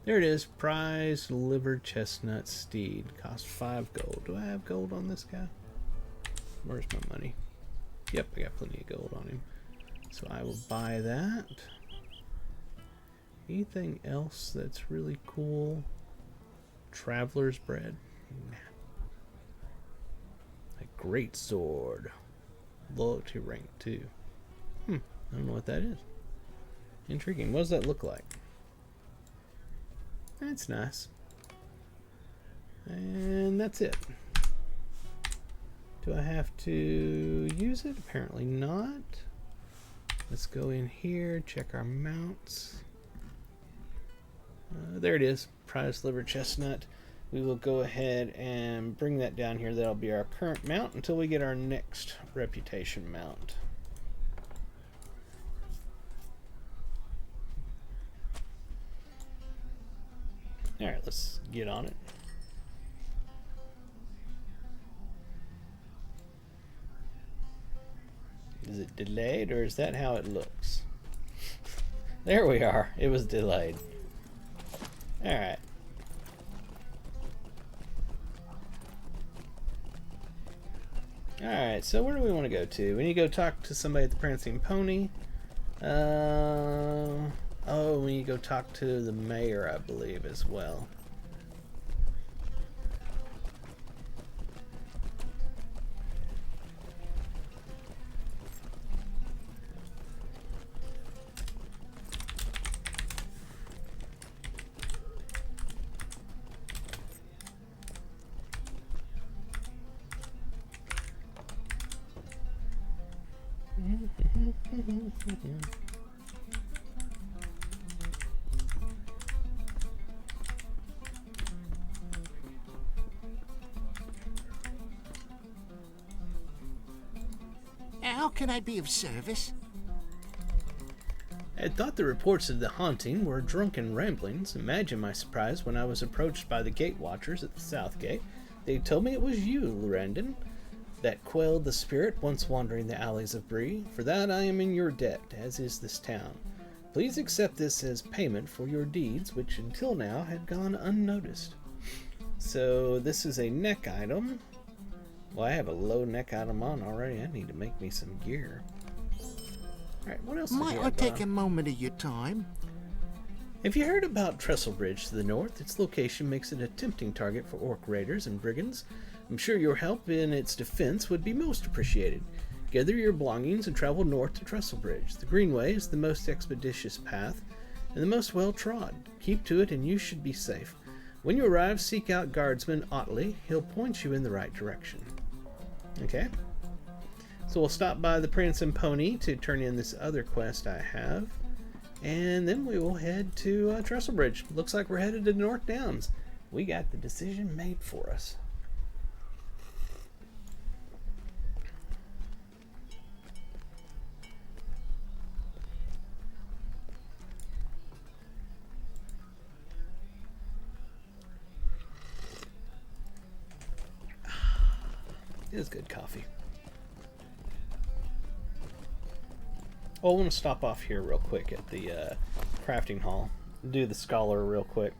There it is. Prize Liver Chestnut Steed. Cost 5 gold. Do I have gold on this guy? Where's my money? Yep, I got plenty of gold on him. So I will buy that. Anything else that's really cool? Traveler's Bread. A great sword. Loyalty rank 2. I don't know what that is. Intriguing. What does that look like? That's nice. And that's it. Do I have to use it? Apparently not. Let's go in here, check our mounts. There it is, Prize Liver Chestnut. We will go ahead and bring that down here. That'll be our current mount until we get our next reputation mount. Alright, let's get on it. Is it delayed, or is that how it looks? There we are. It was delayed. Alright. Alright, so where do we want to go to? We need to go talk to somebody at the Prancing Pony. Oh, we need to go talk to the mayor, I believe, as well. How can I be of service? I had thought the reports of the haunting were drunken ramblings. Imagine my surprise when I was approached by the gate watchers at the south gate. They told me it was you, Lurandon, that quelled the spirit once wandering the alleys of Bree. For that I am in your debt, as is this town. Please accept this as payment for your deeds, which until now had gone unnoticed. So this is a neck item. Well, I have a low neck item on already. I need to make me some gear. Alright, what else do we Might have I take on? a moment of your time? Have you heard about Trestlebridge to the north? Its location makes it a tempting target for orc raiders and brigands. I'm sure your help in its defense would be most appreciated. Gather your belongings and travel north to Trestlebridge. The Greenway is the most expeditious path and the most well-trod. Keep to it and you should be safe. When you arrive, seek out Guardsman Otley. He'll point you in the right direction. Okay. So we'll stop by the Prancing Pony to turn in this other quest I have. And then we will head to Trestlebridge. Looks like we're headed to North Downs. We got the decision made for us. It is good coffee. Oh, I want to stop off here real quick at the crafting hall. Do the scholar real quick.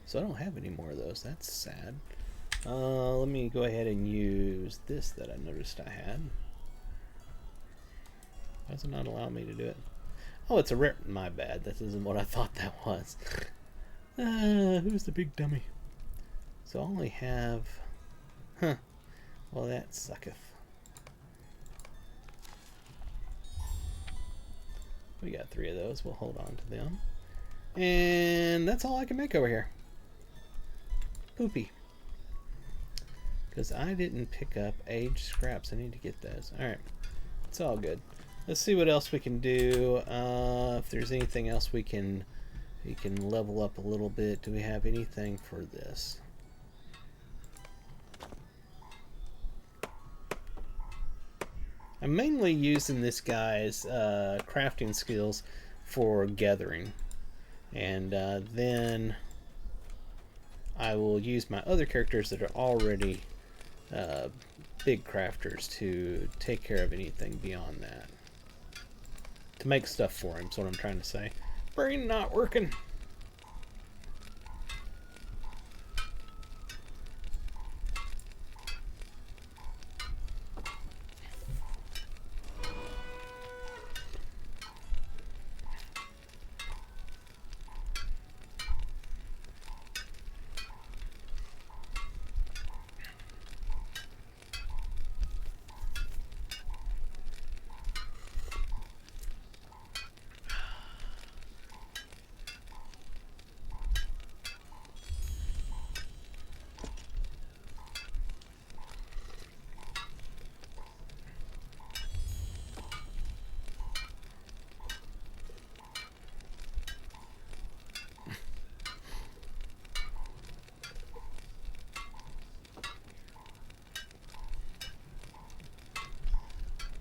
So I don't have any more of those. That's sad. Let me go ahead and use this that I noticed I had. Why does it not allow me to do it? Oh, it's a rare. My bad. This isn't what I thought that was. Who's the big dummy? So I only have... Huh. Well, that sucketh. We got 3 of those. We'll hold on to them. And that's all I can make over here. Poopy. Because I didn't pick up aged scraps. I need to get those. Alright. It's all good. Let's see what else we can do. If there's anything else we can level up a little bit. Do we have anything for this? I'm mainly using this guy's crafting skills for gathering. And then I will use my other characters that are already big crafters to take care of anything beyond that. To make stuff for him, is what I'm trying to say. Brain not working.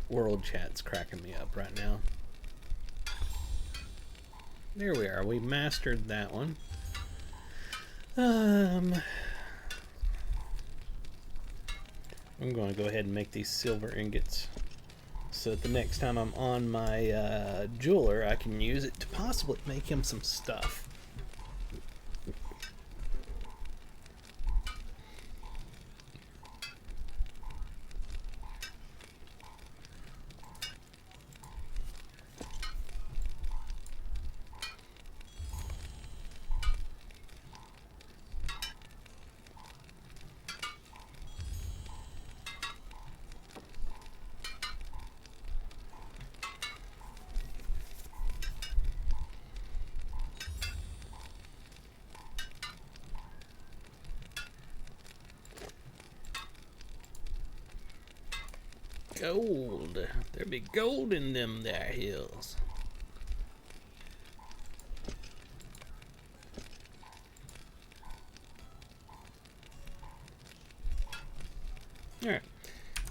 World chat's cracking me up right now. There we are. We mastered that one. I'm going to go ahead and make these silver ingots so that the next time I'm on my jeweler, I can use it to possibly make him some stuff. Gold. There be gold in them there hills. Alright.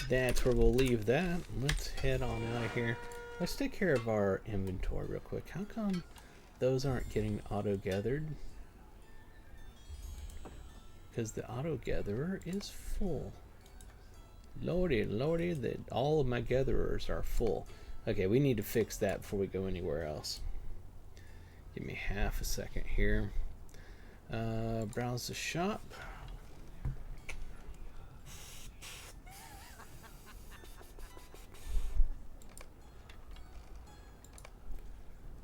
That's where we'll leave that. Let's head on out of here. Let's take care of our inventory real quick. How come those aren't getting auto-gathered? Because the auto-gatherer is full. Lordy, lordy, that all of my gatherers are full. Okay, we need to fix that before we go anywhere else. Give me half a second here. Browse the shop.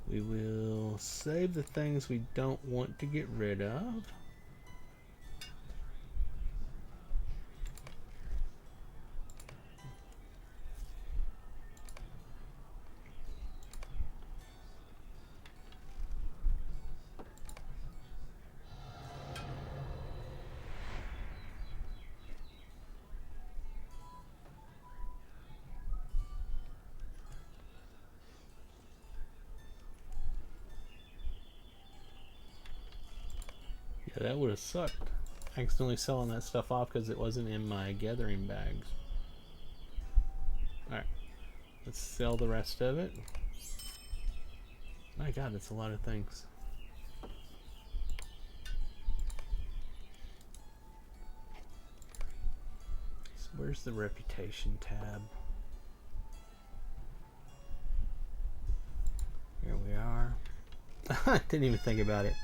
We will save the things we don't want to get rid of. Yeah, that would have sucked. Accidentally selling that stuff off because it wasn't in my gathering bags. Alright. Let's sell the rest of it. My god, that's a lot of things. So where's the reputation tab? Here we are. I didn't even think about it.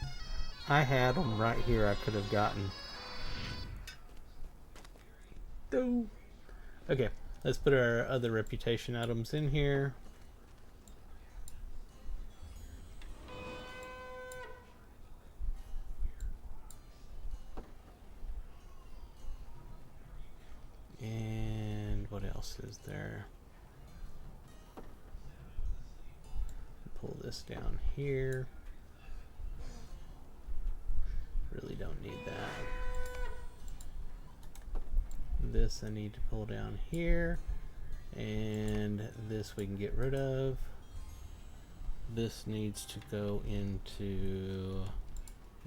I had them right here I could have gotten. Doo. Okay, let's put our other reputation items in here. And what else is there? Pull this down here. Really don't need that. This I need to pull down here. And this we can get rid of. This needs to go into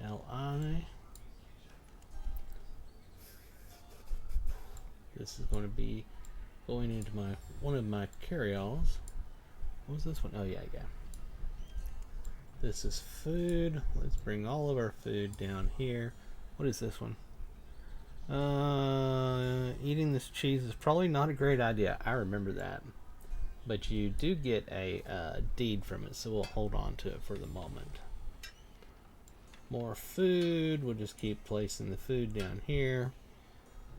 LI. This is going to be going into my one of my carry-alls. What was this one? Oh yeah. This is food. Let's bring all of our food down here. What is this one? Eating this cheese is probably not a great idea. I remember that. But you do get a deed from it, so we'll hold on to it for the moment. More food. We'll just keep placing the food down here.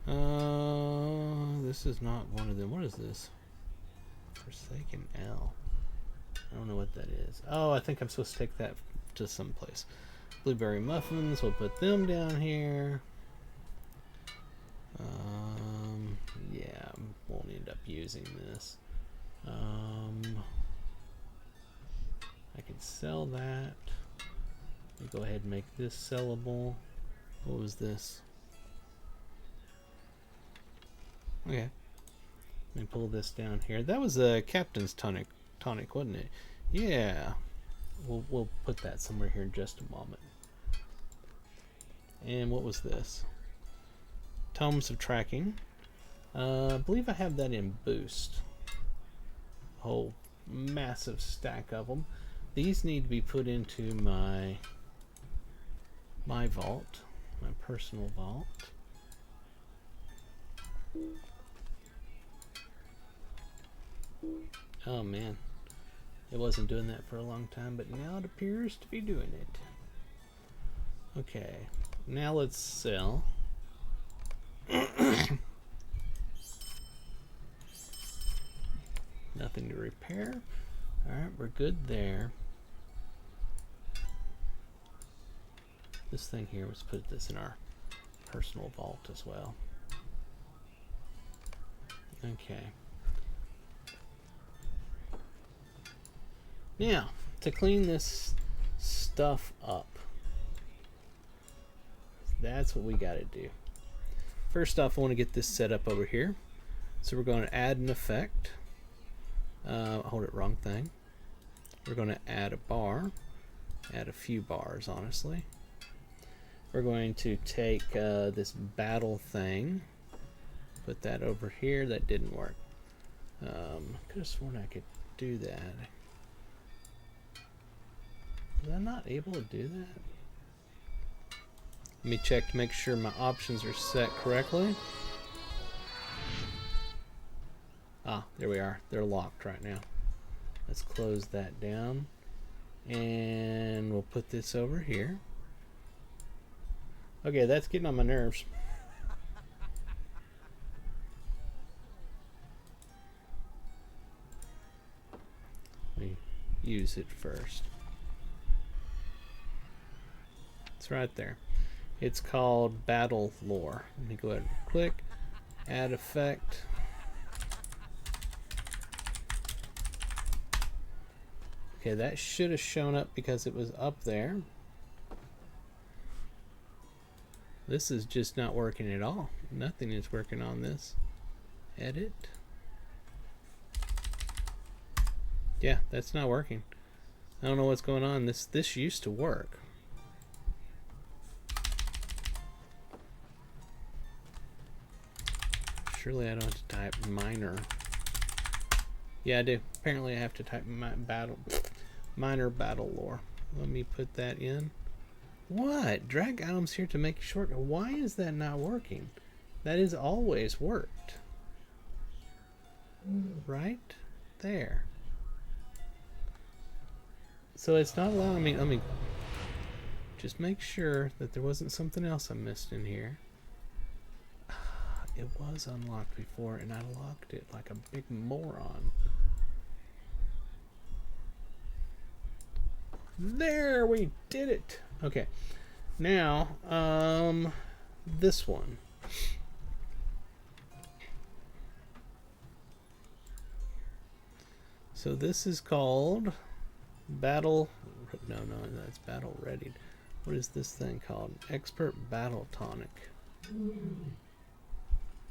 This is not one of them. What is this? Forsaken L. I don't know what that is. Oh, I think I'm supposed to take that to someplace. Blueberry muffins. We'll put them down here. Yeah, won't end up using this. I can sell that. Let me go ahead and make this sellable. What was this? Okay. Let me pull this down here. That was a captain's tonic, wasn't it? Yeah. We'll put that somewhere here in just a moment. And what was this? Tomes of tracking. I believe I have that in boost. A whole massive stack of them. These need to be put into my vault, my personal vault. Oh man, it wasn't doing that for a long time, but now it appears to be doing it. Okay, now let's sell. Nothing to repair. Alright, we're good there. This thing here, let's put this in our personal vault as well. Okay. Now, to clean this stuff up, that's what we got to do. First off, I want to get this set up over here. So we're going to add an effect. Hold it, wrong thing. We're going to add a bar. Add a few bars, honestly. We're going to take this battle thing. Put that over here. That didn't work. Could have sworn I could do that. Was I not able to do that? Let me check to make sure my options are set correctly. Ah, there we are. They're locked right now. Let's close that down. And we'll put this over here. Okay, that's getting on my nerves. Let me use it first. It's right there. It's called Battle Lore. Let me go ahead and click. Add effect. Okay, that should have shown up because it was up there. This is just not working at all. Nothing is working on this. Edit. Yeah, that's not working. I don't know what's going on. This used to work. Surely I don't have to type minor. Yeah, I do. Apparently I have to type minor battle lore. Let me put that in. What? Drag items here to make it short. Why is that not working? That has always worked. Right there. So it's not allowing me. Let me just make sure that there wasn't something else I missed in here. It was unlocked before, and I locked it like a big moron. There, we did it. Okay, now this one. So this is called Battle. No, that's Battle Ready. What is this thing called? Expert Battle Tonic.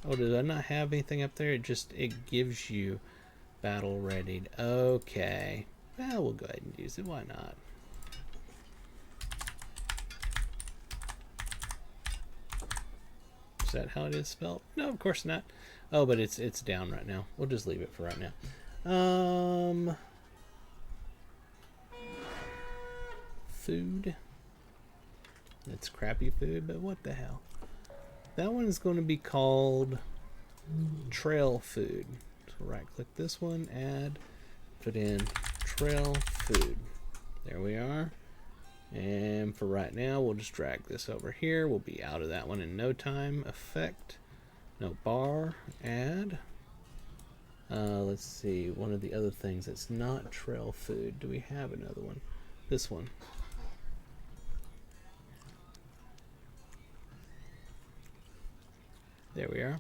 Oh, did I not have anything up there? It gives you Battle Readied. Okay. Well, we'll go ahead and use it. Why not? Is that how it is spelled? No, of course not. Oh, but it's down right now. We'll just leave it for right now. Food. It's crappy food, but what the hell? That one is going to be called Trail Food. So right click this one, add, put in Trail Food. There we are. And for right now, we'll just drag this over here. We'll be out of that one in no time. Effect, no bar, add. Let's see, one of the other things that's not Trail Food. Do we have another one? This one. There we are.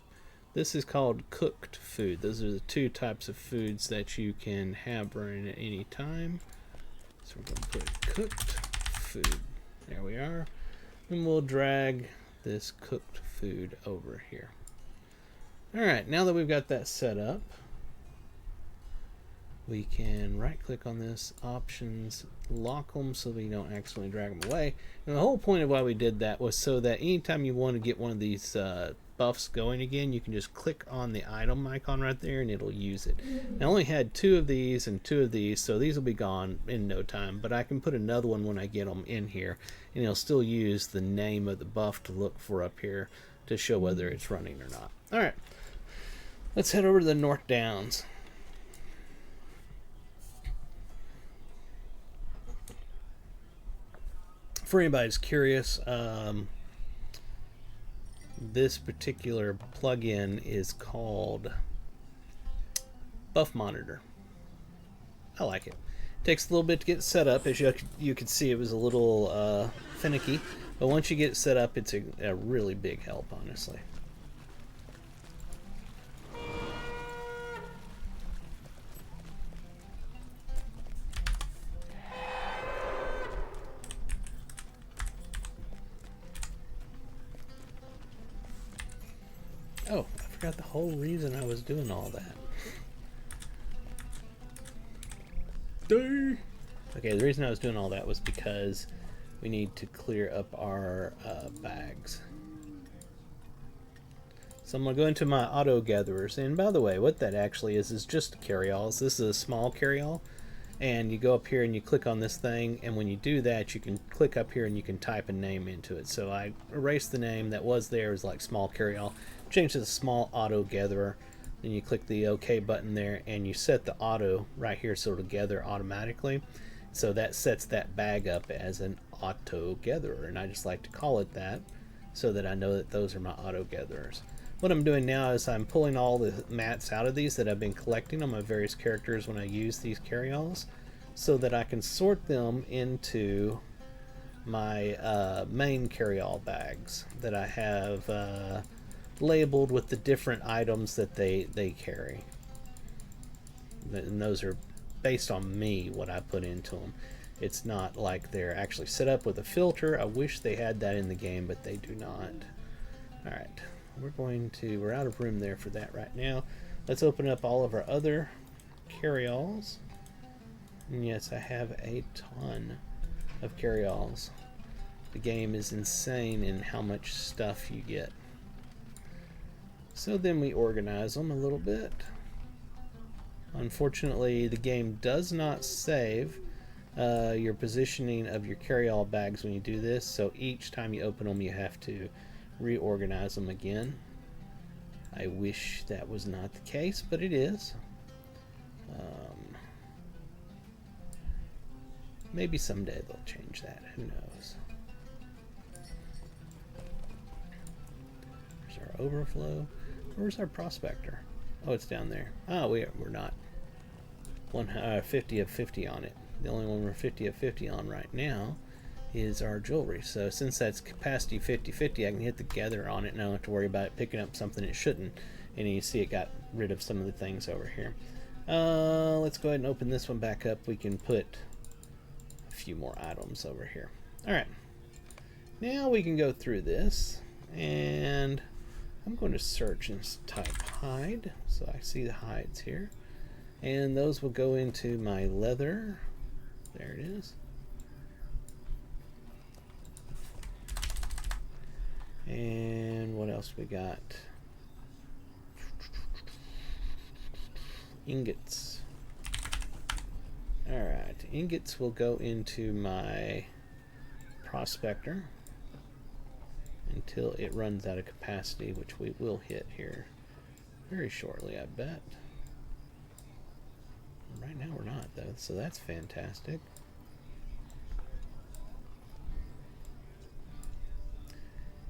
This is called cooked food. Those are the two types of foods that you can have running at any time. So we're going to put cooked food. There we are. And we'll drag this cooked food over here. Alright, now that we've got that set up, we can right click on this, options, lock them so we don't accidentally drag them away. And the whole point of why we did that was so that anytime you want to get one of these buffs going again, you can just click on the item icon right there and it'll use it. I only had 2 of these and 2 of these, so these will be gone in no time, but I can put another one when I get them in here, and it'll still use the name of the buff to look for up here to show whether it's running or not. Alright, let's head over to the North Downs. For anybody who's curious, this particular plugin is called Buff Monitor. I like it. Takes a little bit to get set up. As you can see, it was a little finicky, but once you get it set up, it's a really big help, honestly. Oh, I forgot the whole reason I was doing all that. Okay, the reason I was doing all that was because we need to clear up our bags. So I'm going to go into my auto gatherers, and by the way, what that actually is just carry-alls. This is a small carry-all, and you go up here and you click on this thing, and when you do that, you can click up here and you can type a name into it. So I erased the name that was there as like small carry-all, change to the small auto gatherer, then you click the OK button there, and you set the auto right here so it'll gather automatically. So that sets that bag up as an auto gatherer, and I just like to call it that so that I know that those are my auto gatherers. What I'm doing now is I'm pulling all the mats out of these that I've been collecting on my various characters when I use these carry-alls, so that I can sort them into my main carry-all bags that I have labeled with the different items that they carry. And those are based on me, what I put into them. It's not like they're actually set up with a filter. I wish they had that in the game, but they do not. Alright, we're out of room there for that right now. Let's open up all of our other carry-alls. And yes, I have a ton of carry-alls. The game is insane in how much stuff you get. So then we organize them a little bit. Unfortunately, the game does not save your positioning of your carry-all bags when you do this, so each time you open them you have to reorganize them again. I wish that was not the case, but it is. Maybe someday they'll change that. Who knows? There's our overflow. Where's our prospector? Oh, it's down there. Oh, we're not 50 of 50 on it. The only one we're 50 of 50 on right now is our jewelry. So since that's capacity 50-50, I can hit the gather on it and I don't have to worry about it picking up something it shouldn't. And you see it got rid of some of the things over here. Let's go ahead and open this one back up. We can put a few more items over here. Alright. Now we can go through this, and I'm going to search and type hide. So I see the hides here. And those will go into my leather. There it is. And what else we got? Ingots. Alright, ingots will go into my prospector until it runs out of capacity, which we will hit here very shortly, I bet. Right now we're not, though, so that's fantastic.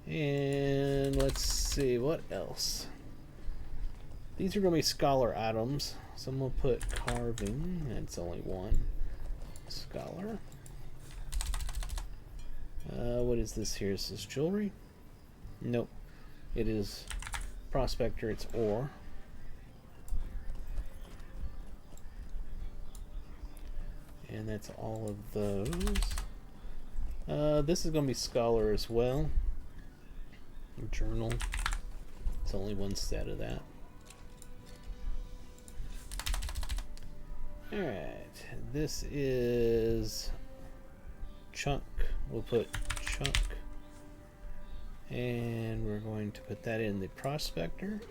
And let's see, what else? These are going to be scholar items. So I'm going to put carving. That's only one. Scholar. What is this here? Is this jewelry? Nope. It is prospector. It's ore. And that's all of those. This is going to be scholar as well. Journal. It's only one set of that. Alright, this is chunk. We'll put chunk. And we're going to put that in the prospector.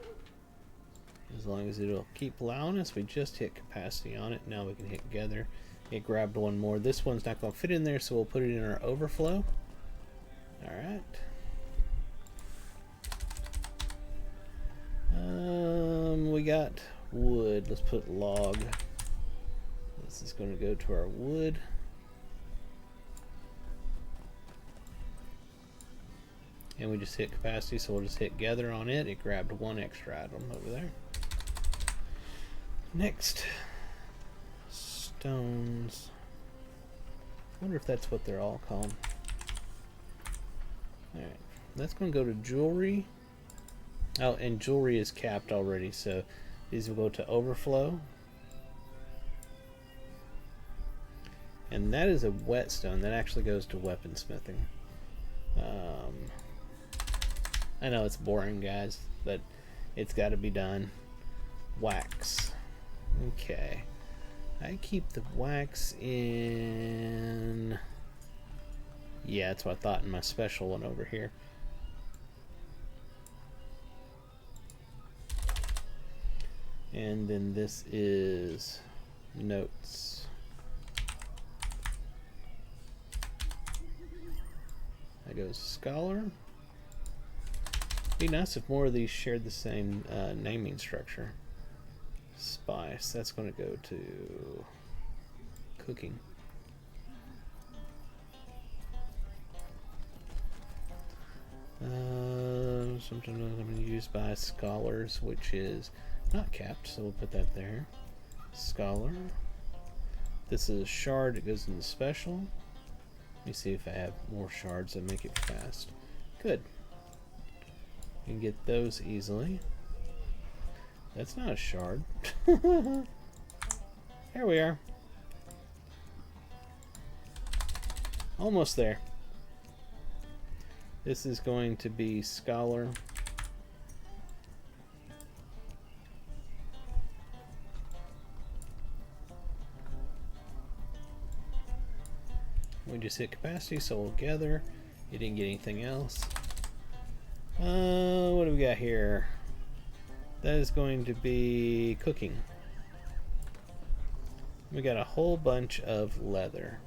As long as it'll keep allowing us. We just hit capacity on it. Now we can hit gather. It grabbed one more. This one's not going to fit in there, so we'll put it in our overflow. Alright. We got wood. Let's put log. This is going to go to our wood. And we just hit capacity, so we'll just hit gather on it. It grabbed one extra item over there. Next, stones. I wonder if that's what they're all called. Alright, that's going to go to jewelry. Oh, and jewelry is capped already, so these will go to overflow. And that is a whetstone. That actually goes to weaponsmithing. I know it's boring, guys, but it's got to be done. Wax. Okay. I keep the wax in... Yeah, that's what I thought, in my special one over here. And then this is notes. That goes scholar. Be nice if more of these shared the same naming structure. Spice, that's going to go to cooking. Sometimes I'm going to use by scholars, which is not capped, so we'll put that there. Scholar. This is a shard, it goes into special. Let me see if I have more shards that make it fast. Good. You can get those easily. That's not a shard. Here we are. Almost there. This is going to be scholar. We just hit capacity, so we'll gather. You didn't get anything else. What do we got here? That is going to be cooking. We got a whole bunch of leather.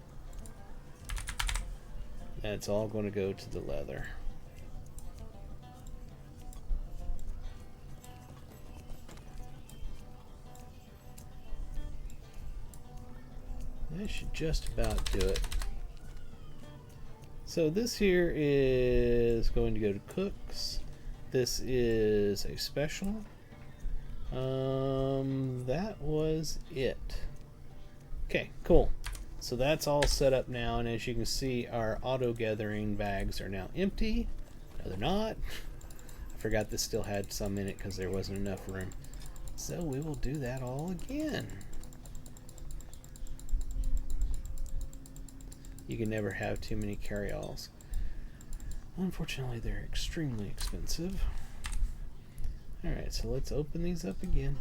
That's all going to go to the leather. I should just about do it. So this here is going to go to Cooks. This is a special. That was it. Okay, cool. So that's all set up now, and as you can see, our auto gathering bags are now empty. No, they're not. I forgot this still had some in it because there wasn't enough room. So we will do that all again. You can never have too many carry-alls. Unfortunately, they're extremely expensive. Alright, so let's open these up again.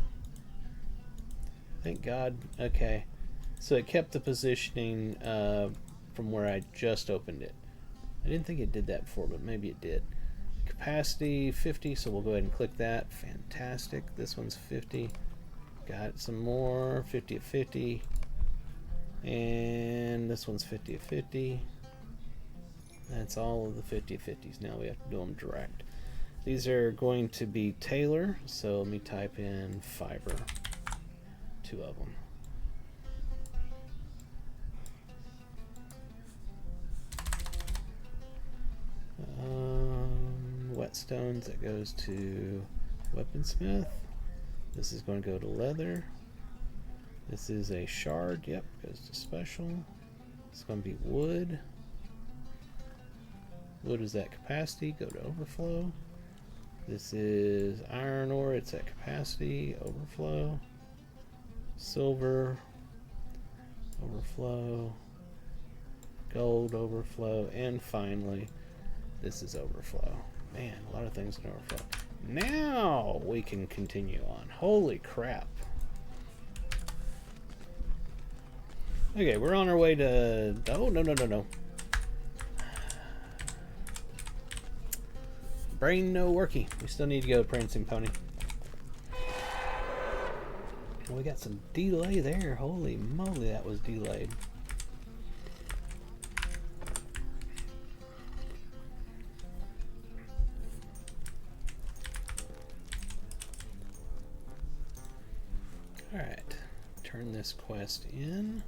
Thank God. Okay. So it kept the positioning from where I just opened it. I didn't think it did that before, but maybe it did. Capacity 50, so we'll go ahead and click that. Fantastic. This one's 50. Got some more. 50 at 50. And this one's 50 at 50. That's all of the 50 at 50s. Now we have to do them direct. These are going to be Taylor, so let me type in fiber. 2 of them. Whetstones, that goes to Weaponsmith. This is going to go to leather. This is a shard, yep, goes to special. It's going to be wood. Wood is at capacity, go to overflow. This is iron ore, it's at capacity, overflow. Silver, overflow. Gold, overflow. And finally, this is overflow. Man, a lot of things in overflow. Now we can continue on. Holy crap. Okay, we're on our way to... Oh, no. Brain no worky. We still need to go to Prancing Pony. And we got some delay there. Holy moly, that was delayed. Alright, turn this quest in.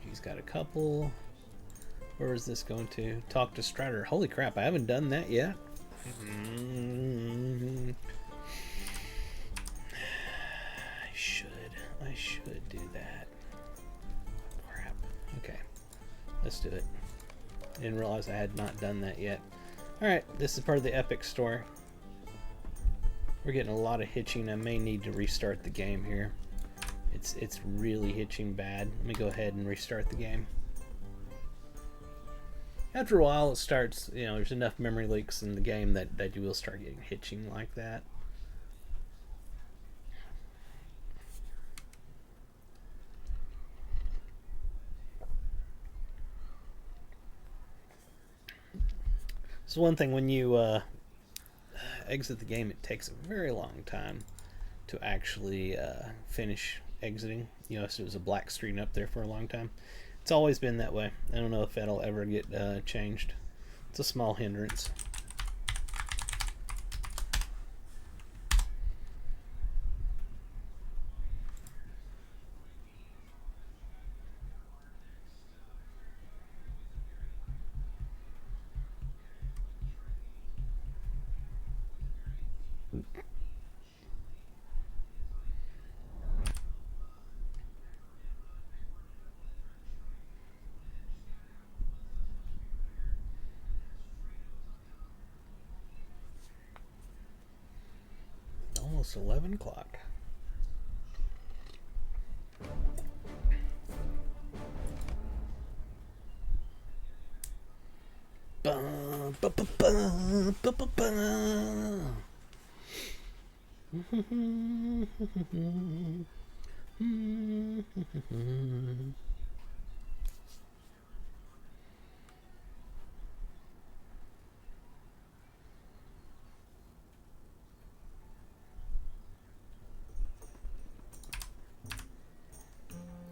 He's got a couple. Where is this going to? Talk to Strider. Holy crap, I haven't done that yet. I should do that. Crap. Okay, let's do it. Didn't realize I had not done that yet. Alright, this is part of the epic story. We're getting a lot of hitching. I may need to restart the game here. It's really hitching bad. Let me go ahead and restart the game. After a while, it starts, you know, there's enough memory leaks in the game that you will start getting hitching like that. So one thing, when you exit the game, it takes a very long time to actually finish exiting. You know, so it was a black screen up there for a long time. It's always been that way. I don't know if that'll ever get changed. It's a small hindrance. Almost 11 o'clock.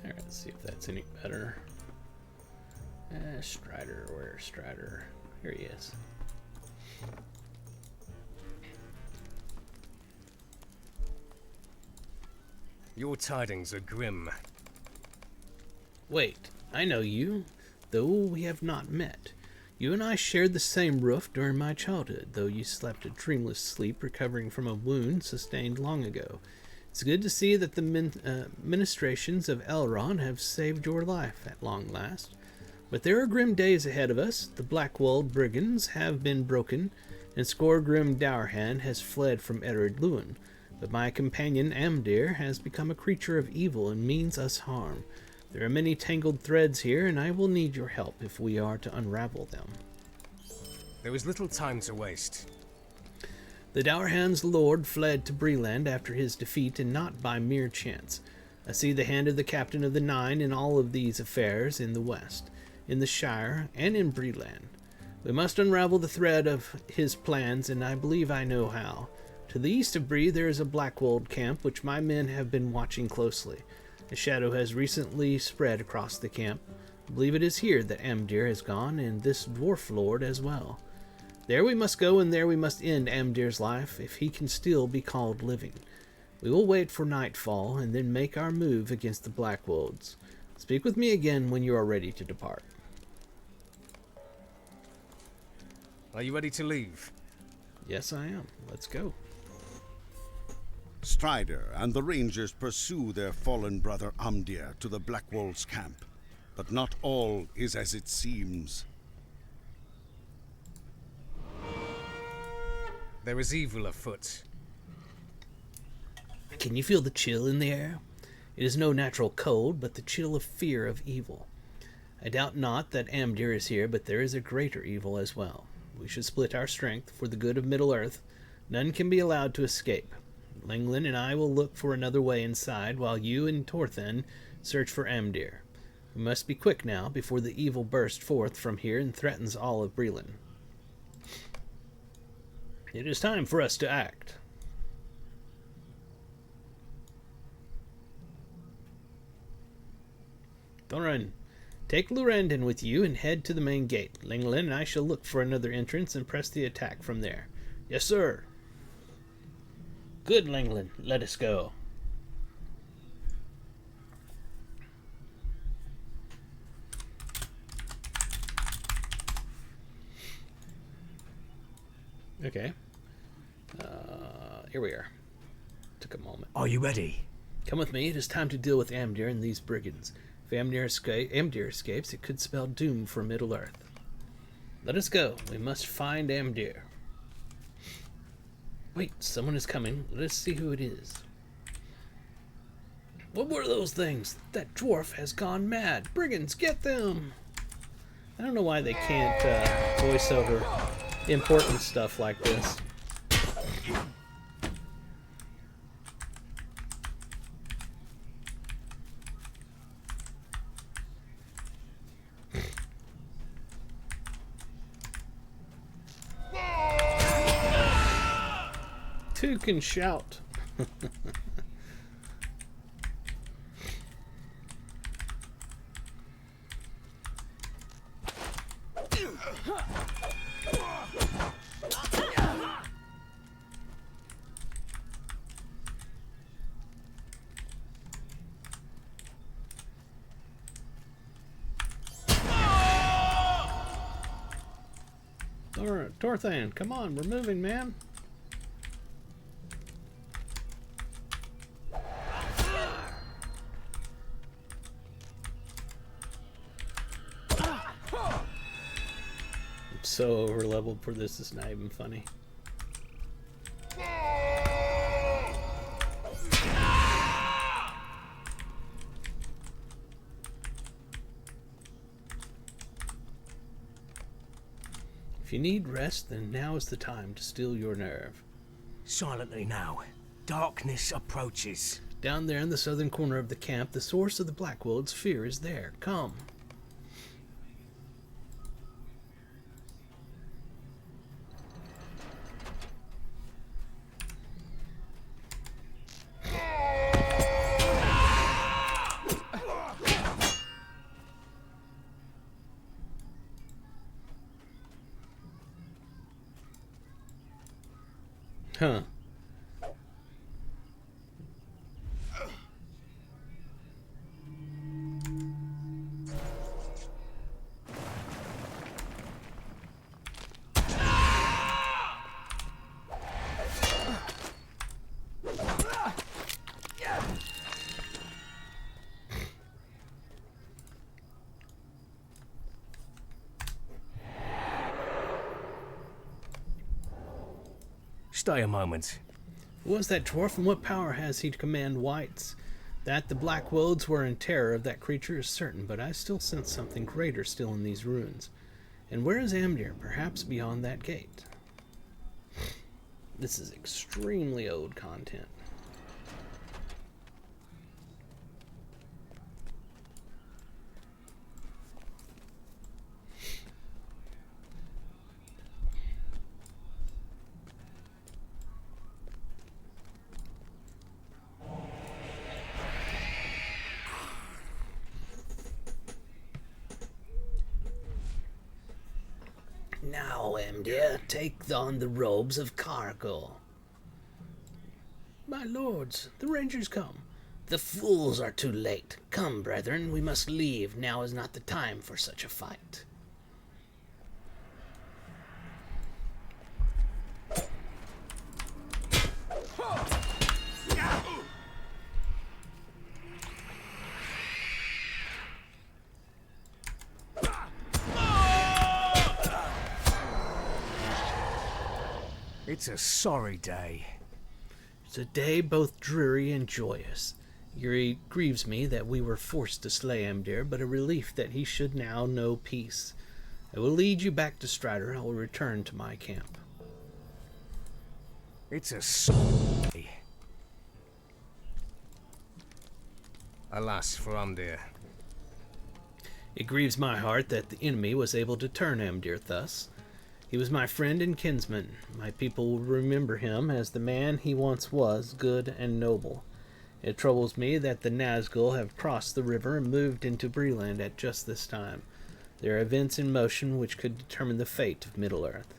Alright, let's see if that's any better. Strider, where's Strider? Here he is. Your tidings are grim. Wait, I know you, though we have not met. You and I shared the same roof during my childhood, though you slept a dreamless sleep recovering from a wound sustained long ago. It's good to see that the ministrations of Elrond have saved your life at long last. But there are grim days ahead of us. The Blackwold brigands have been broken, and Scoregrim Dourhand has fled from Ered Luin. But my companion Amdir has become a creature of evil and means us harm. There are many tangled threads here, and I will need your help if we are to unravel them. There is little time to waste. The Dourhand's lord fled to Breland after his defeat, and not by mere chance. I see the hand of the captain of the Nine in all of these affairs in the west, in the Shire, and in Breland. We must unravel the thread of his plans, and I believe I know how. To the east of Bree there is a Blackwold camp, which my men have been watching closely. A shadow has recently spread across the camp. I believe it is here that Amdir has gone, and this dwarf lord as well. There we must go, and there we must end Amdir's life, if he can still be called living. We will wait for nightfall, and then make our move against the Blackwolds. Speak with me again when you are ready to depart. Are you ready to leave? Yes, I am. Let's go. Strider and the Rangers pursue their fallen brother Amdir to the Blackwolds camp. But not all is as it seems. There is evil afoot. Can you feel the chill in the air? It is no natural cold, but the chill of fear of evil. I doubt not that Amdir is here, but there is a greater evil as well. We should split our strength for the good of Middle-earth. None can be allowed to escape. Lenglin and I will look for another way inside, while you and Torthen search for Amdir. We must be quick now, before the evil bursts forth from here and threatens all of Breland. It is time for us to act. Thorin, take Lurendon with you and head to the main gate. Lenglin and I shall look for another entrance and press the attack from there. Yes, sir. Good, Lenglin. Let us go. Okay. Here we are. Took a moment. Are you ready? Come with me. It is time to deal with Amdir and these brigands. If Amdir escapes, it could spell doom for Middle-earth. Let us go. We must find Amdir. Wait, someone is coming. Let us see who it is. What were those things? That dwarf has gone mad. Brigands, get them! I don't know why they can't voice over important stuff like this. Two can shout. Torthan, come on, we're moving, man. I'm so over leveled for this, it's not even funny. If you need rest, then now is the time to still your nerve. Silently now. Darkness approaches. Down there in the southern corner of the camp, the source of the Blackwold's fear is there. Come. Huh. Stay a moment. Who was that dwarf, and what power has he to command whites? That the Black Wolves were in terror of that creature is certain, but I still sense something greater still in these ruins. And where is Amdir? Perhaps beyond that gate. This is extremely old content. Now, Amdir, take on the robes of cargo. My lords, the rangers come. The fools are too late. Come, brethren, we must leave. Now is not the time for such a fight. It's a sorry day. It's a day both dreary and joyous. It grieves me that we were forced to slay Amdir, but a relief that he should now know peace. I will lead you back to Strider. I will return to my camp. It's a sorry day. Alas for Amdir. It grieves my heart that the enemy was able to turn Amdir thus. He was my friend and kinsman. My people will remember him as the man he once was, good and noble. It troubles me that the Nazgul have crossed the river and moved into Breland at just this time. There are events in motion which could determine the fate of Middle-earth.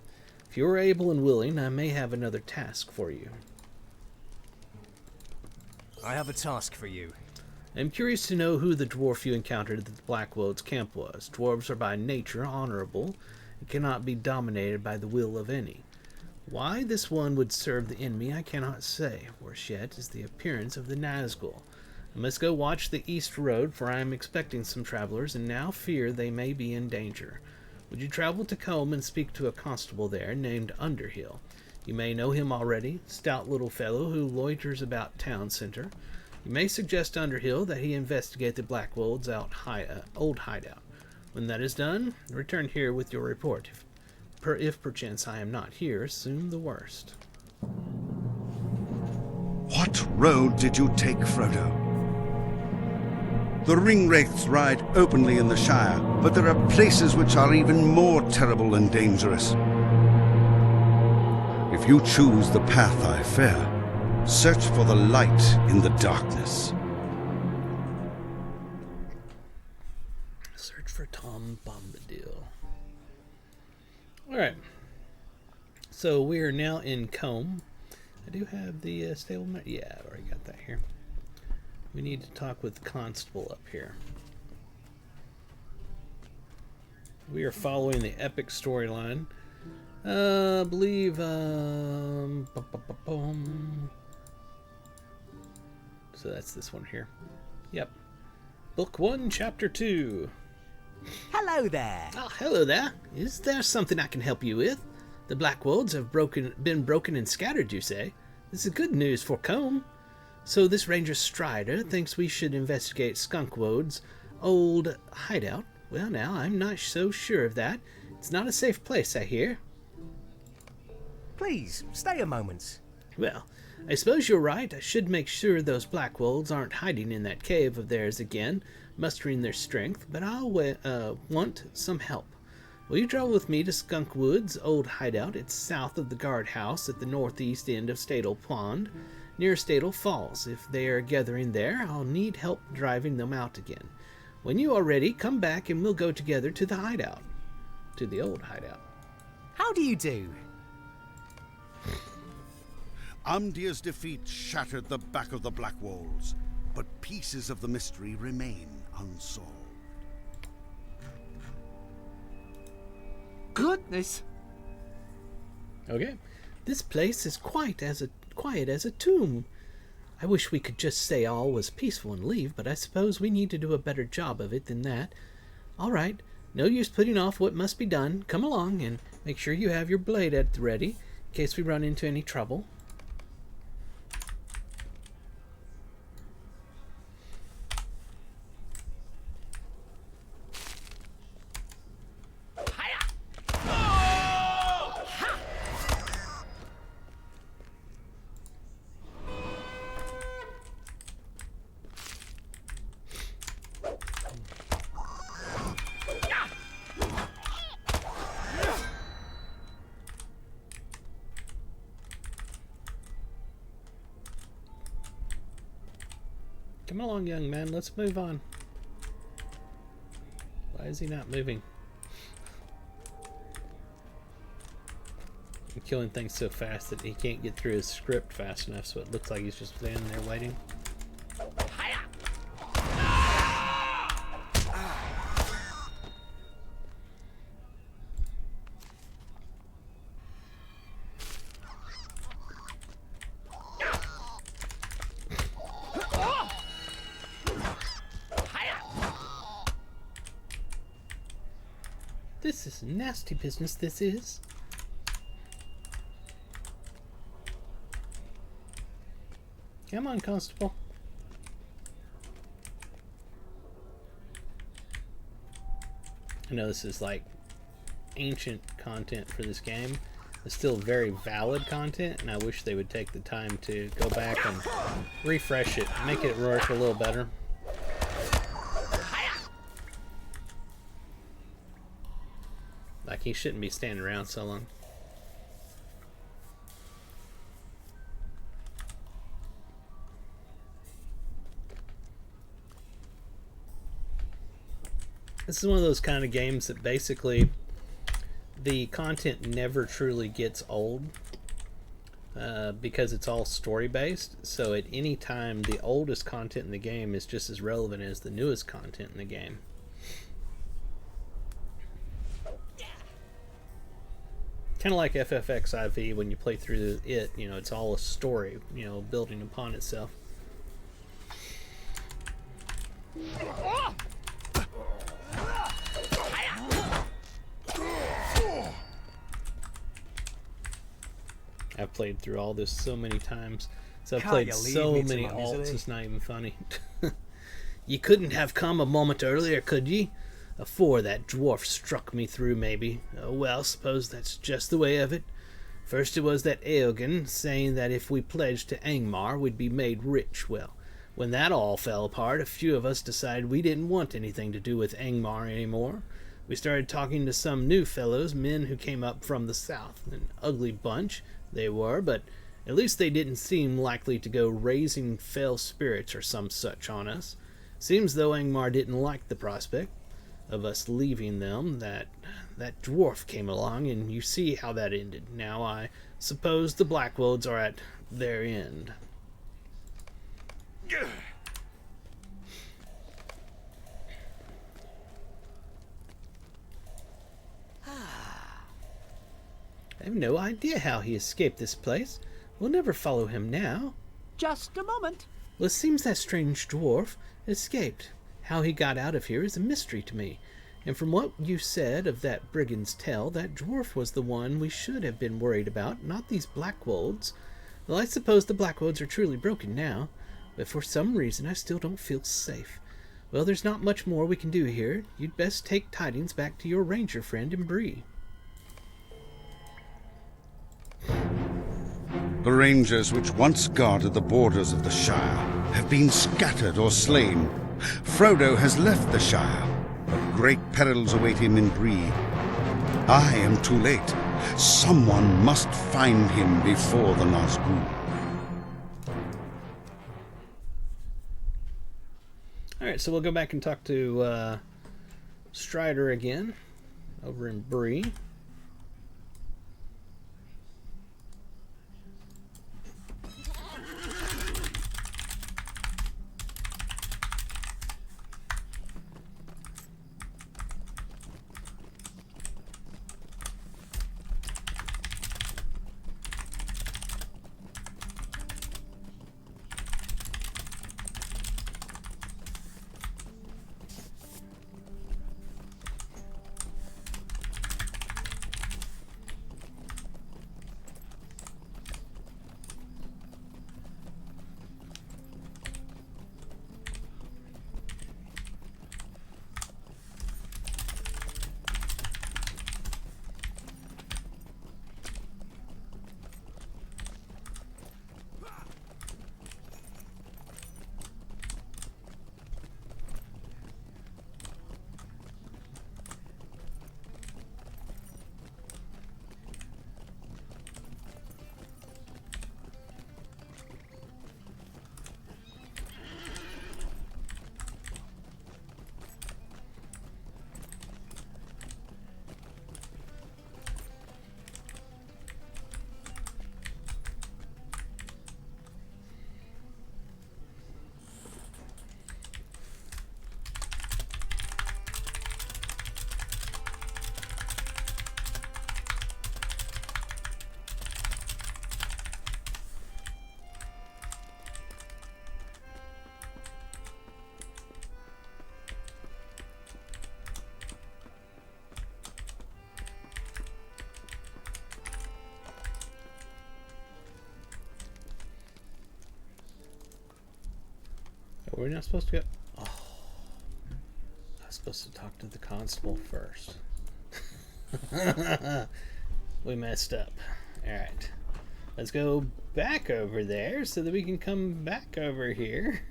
If you are able and willing, I may have another task for you. I have a task for you. I am curious to know who the dwarf you encountered at the Blackwood's camp was. Dwarves are by nature honorable and cannot be dominated by the will of any. Why this one would serve the enemy I cannot say. Worse yet is the appearance of the Nazgul. I must go watch the east road, for I am expecting some travelers, and now fear they may be in danger. Would you travel to Combe and speak to a constable there named Underhill? You may know him already, stout little fellow who loiters about town center. You may suggest to Underhill that he investigate the Blackwold's old hideout. When that is done, return here with your report. If perchance I am not here, assume the worst. What road did you take, Frodo? The ringwraiths ride openly in the Shire, but there are places which are even more terrible and dangerous. If you choose the path I fear, search for the light in the darkness. Search for Tom Bombadil. Alright. So we are now in Combe. I do have the stablemate. Yeah, I already got that here. We need to talk with the constable up here. We are following the epic storyline. I believe, so that's this one here. Yep. Book 1, Chapter 2. Hello there. Oh, hello there. Is there something I can help you with? The Blackwolds have been broken and scattered, you say? This is good news for Combe. So this Ranger Strider thinks we should investigate Skunkwoad's old hideout. Well, now, I'm not so sure of that. It's not a safe place, I hear. Please, stay a moment. Well, I suppose you're right. I should make sure those Blackwolds aren't hiding in that cave of theirs again, mustering their strength, but I'll want some help. Will you travel with me to Skunkwood's old hideout? It's south of the guardhouse at the northeast end of Statle Pond, near Statle Falls. If they are gathering there, I'll need help driving them out again. When you are ready, come back and we'll go together to the hideout. To the old hideout. How do you do? Amdir's defeat shattered the back of the Blackwolds, but pieces of the mystery remain unsolved. Goodness! Okay. This place is quiet as a tomb. I wish we could just say all was peaceful and leave, but I suppose we need to do a better job of it than that. All right. No use putting off what must be done. Come along and make sure you have your blade at the ready. in case we run into any trouble. Come along, young man. Let's move on. Why is he not moving? I'm killing things so fast that he can't get through his script fast enough, so it looks like he's just standing there waiting. This is nasty business, this is. Come on, Constable. I know this is like ancient content for this game. It's still very valid content, and I wish they would take the time to go back and refresh it, make it work a little better. Like, he shouldn't be standing around so long. This is one of those kind of games that basically the content never truly gets old because it's all story based. So at any time, the oldest content in the game is just as relevant as the newest content in the game. Kind of like FFXIV, when you play through it, you know, it's all a story, you know, building upon itself. I've played through all this so many times. So I've played so many alts, it's not even funny. You couldn't have come a moment earlier, could ye? Afore that dwarf struck me through, maybe. Oh, well, suppose that's just the way of it. First it was that Eogan saying that if we pledged to Angmar, we'd be made rich. Well, when that all fell apart, a few of us decided we didn't want anything to do with Angmar anymore. We started talking to some new fellows, men who came up from the south. An ugly bunch they were, but at least they didn't seem likely to go raising fell spirits or some such on us. Seems though Angmar didn't like the prospect of us leaving them. That dwarf came along, and you see how that ended. Now I suppose the Blackwolds are at their end. I have no idea how he escaped this place. We'll never follow him now. Just a moment. Well, it seems that strange dwarf escaped. How he got out of here is a mystery to me. And from what you said of that brigand's tale, that dwarf was the one we should have been worried about, not these Blackwolds. Well, I suppose the Blackwolds are truly broken now, but for some reason I still don't feel safe. Well, there's not much more we can do here. You'd best take tidings back to your ranger friend in Bree. The rangers which once guarded the borders of the Shire have been scattered or slain. Frodo has left the Shire, but great perils await him in Bree. I am too late. Someone must find him before the Nazgûl. Alright, so we'll go back and talk to Strider again over in Bree. Were we not supposed to go? Oh, I was supposed to talk to the constable first. We messed up. Alright. Let's go back over there so that we can come back over here.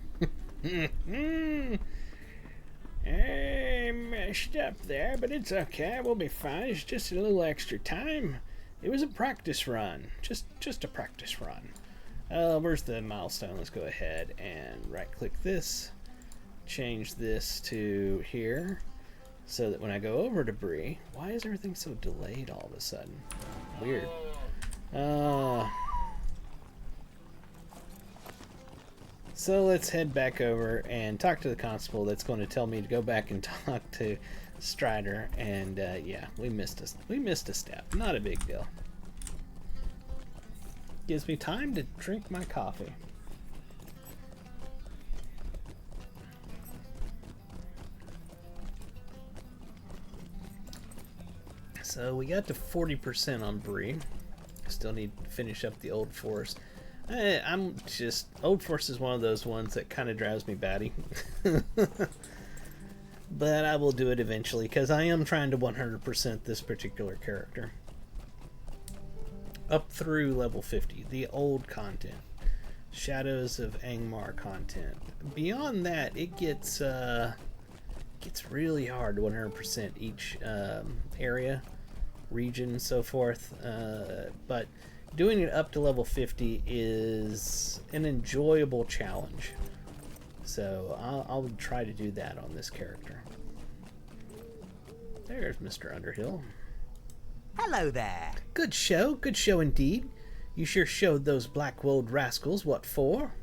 I messed up there, but it's okay. We'll be fine. It's just a little extra time. It was a practice run. Just a practice run. Where's the milestone? Let's go ahead and right-click this. Change this to here. So that when I go over to Bree... Why is everything so delayed all of a sudden? Weird. So let's head back over and talk to the constable that's going to tell me to go back and talk to Strider. And yeah, we missed a step. Not a big deal. Gives me time to drink my coffee. So we got to 40% on Bree. Still need to finish up the Old Forest. Old Forest is one of those ones that kind of drives me batty. But I will do it eventually because I am trying to 100% this particular character. Up through level 50, the old content. Shadows of Angmar content. Beyond that, it gets really hard to 100% each area, region, so forth. But doing it up to level 50 is an enjoyable challenge. So I'll try to do that on this character. There's Mr. Underhill. Hello there. Good show indeed. You sure showed those black-wooled rascals what for.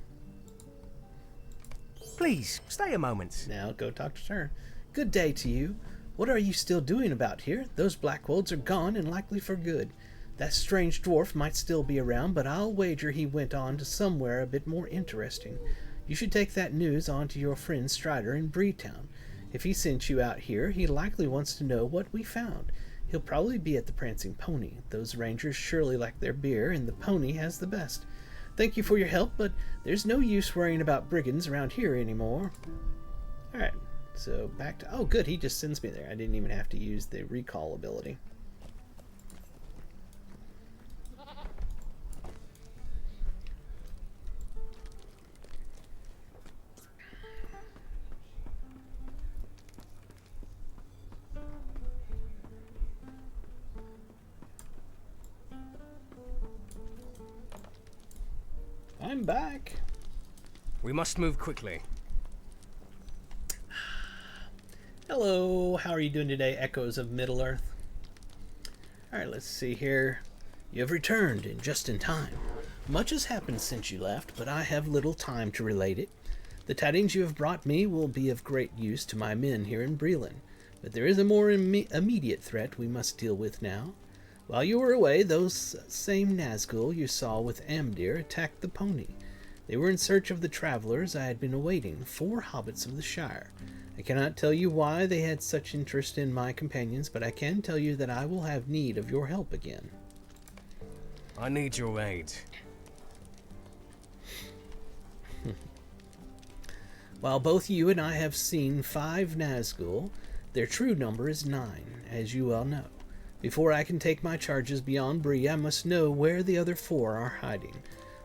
Please, stay a moment. Now go talk to her. Good day to you. What are you still doing about here? Those blackwolds are gone and likely for good. That strange dwarf might still be around, but I'll wager he went on to somewhere a bit more interesting. You should take that news on to your friend Strider in Breetown. If he sent you out here, he likely wants to know what we found. He'll probably be at the Prancing Pony. Those rangers surely like their beer, and the pony has the best. Thank you for your help, but there's no use worrying about brigands around here anymore. Alright, so back to... Oh, good, he just sends me there. I didn't even have to use the recall ability. I'm back. We must move quickly. Hello, how are you doing today, Echoes of Middle-earth? Alright, let's see here. You have returned, and just in time. Much has happened since you left, but I have little time to relate it. The tidings you have brought me will be of great use to my men here in Breland, but there is a more immediate threat we must deal with now. While you were away, those same Nazgul you saw with Amdir attacked the pony. They were in search of the travelers I had been awaiting, 4 hobbits of the Shire. I cannot tell you why they had such interest in my companions, but I can tell you that I will have need of your help again. I need your aid. While both you and I have seen 5 Nazgul, their true number is 9, as you well know. Before I can take my charges beyond Bree, I must know where the other 4 are hiding.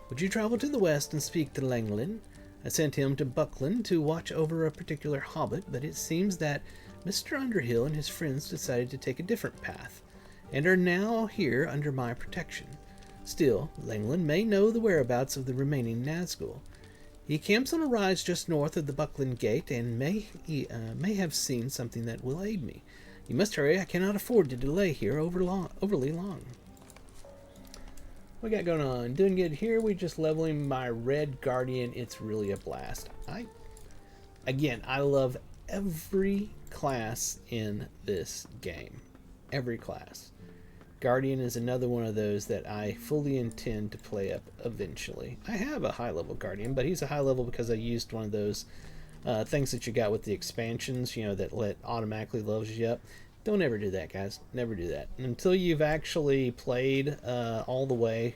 Would you travel to the west and speak to Langlin? I sent him to Buckland to watch over a particular hobbit, but it seems that Mr. Underhill and his friends decided to take a different path, and are now here under my protection. Still, Langlin may know the whereabouts of the remaining Nazgul. He camps on a rise just north of the Buckland Gate, and may have seen something that will aid me. You must hurry. I cannot afford to delay here overly long. What we got going on? Doing good here. We're just leveling my Red Guardian. It's really a blast. I love every class in this game. Every class. Guardian is another one of those that I fully intend to play up eventually. I have a high level Guardian, but he's a high level because I used one of those things that you got with the expansions, that automatically levels you up. Don't ever do that, guys. Never do that. Until you've actually played all the way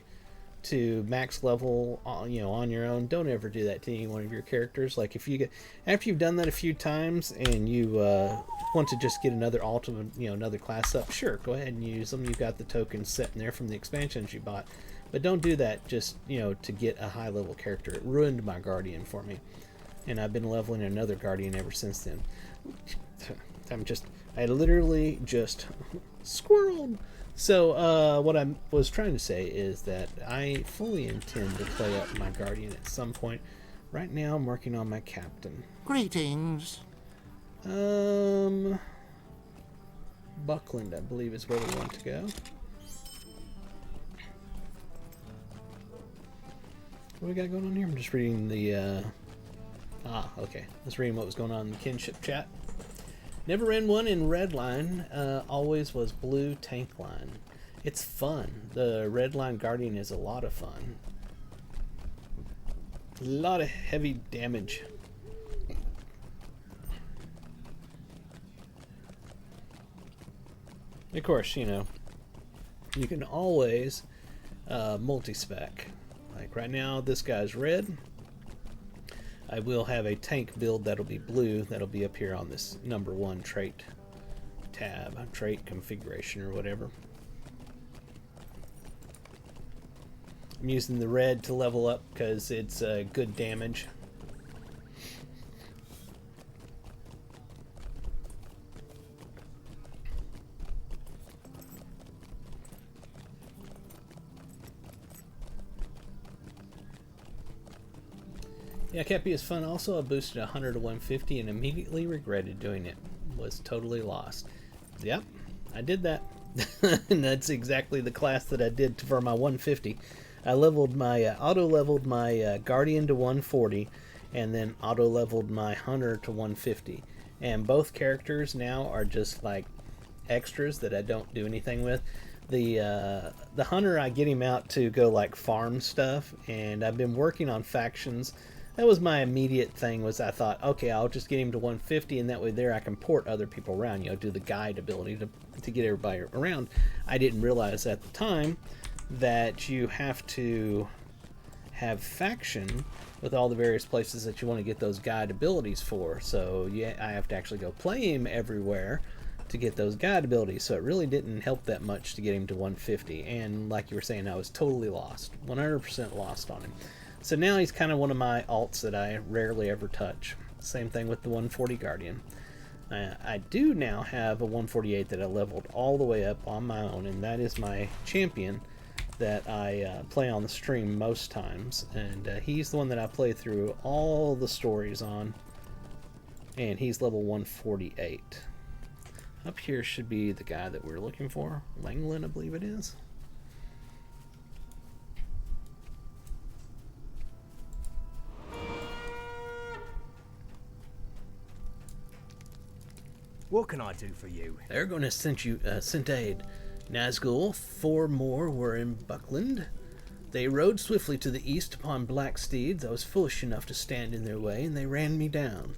to max level, on your own. Don't ever do that to any one of your characters. Like, if you get, after you've done that a few times and you want to just get another ultimate, another class up, sure, go ahead and use them. You've got the tokens set in there from the expansions you bought. But don't do that just, to get a high level character. It ruined my Guardian for me. And I've been leveling another Guardian ever since then. I literally just squirreled. So, what I was trying to say is that I fully intend to play up my Guardian at some point. Right now, I'm working on my Captain. Greetings. Buckland, I believe, is where we want to go. What we got going on here? I'm just reading the, okay. Just reading what was going on in the kinship chat. Never ran one in red line, always was blue tank line. It's fun. The red line Guardian is a lot of fun. A lot of heavy damage. Of course, you can always multi-spec. Like right now, this guy's red. I will have a tank build that'll be blue. That'll be up here on this #1 trait tab, trait configuration or whatever. I'm using the red to level up because it's good damage. Yeah, Cappy is fun. Also, I boosted 100 to 150 and immediately regretted doing it. Was totally lost. Yep, I did that. And that's exactly the class that I did for my 150. I leveled my auto-leveled my Guardian to 140, and then auto-leveled my Hunter to 150. And both characters now are just like extras that I don't do anything with. The Hunter, I get him out to go like farm stuff, and I've been working on factions. That was my immediate thing. Was I thought, okay, I'll just get him to 150, and that way there I can port other people around. Do the guide ability to get everybody around. I didn't realize at the time that you have to have faction with all the various places that you want to get those guide abilities for. So yeah, I have to actually go play him everywhere to get those guide abilities. So it really didn't help that much to get him to 150. And like you were saying, I was totally lost, 100% lost on him. So now he's kind of one of my alts that I rarely ever touch. Same thing with the 140 Guardian. I do now have a 148 that I leveled all the way up on my own, and that is my champion that I play on the stream most times. And he's the one that I play through all the stories on, and he's level 148. Up here should be the guy that we're looking for. Langland, I believe it is. What can I do for you? They're going to sent aid. Nazgul, 4 more were in Buckland. They rode swiftly to the east upon black steeds. I was foolish enough to stand in their way, and they ran me down.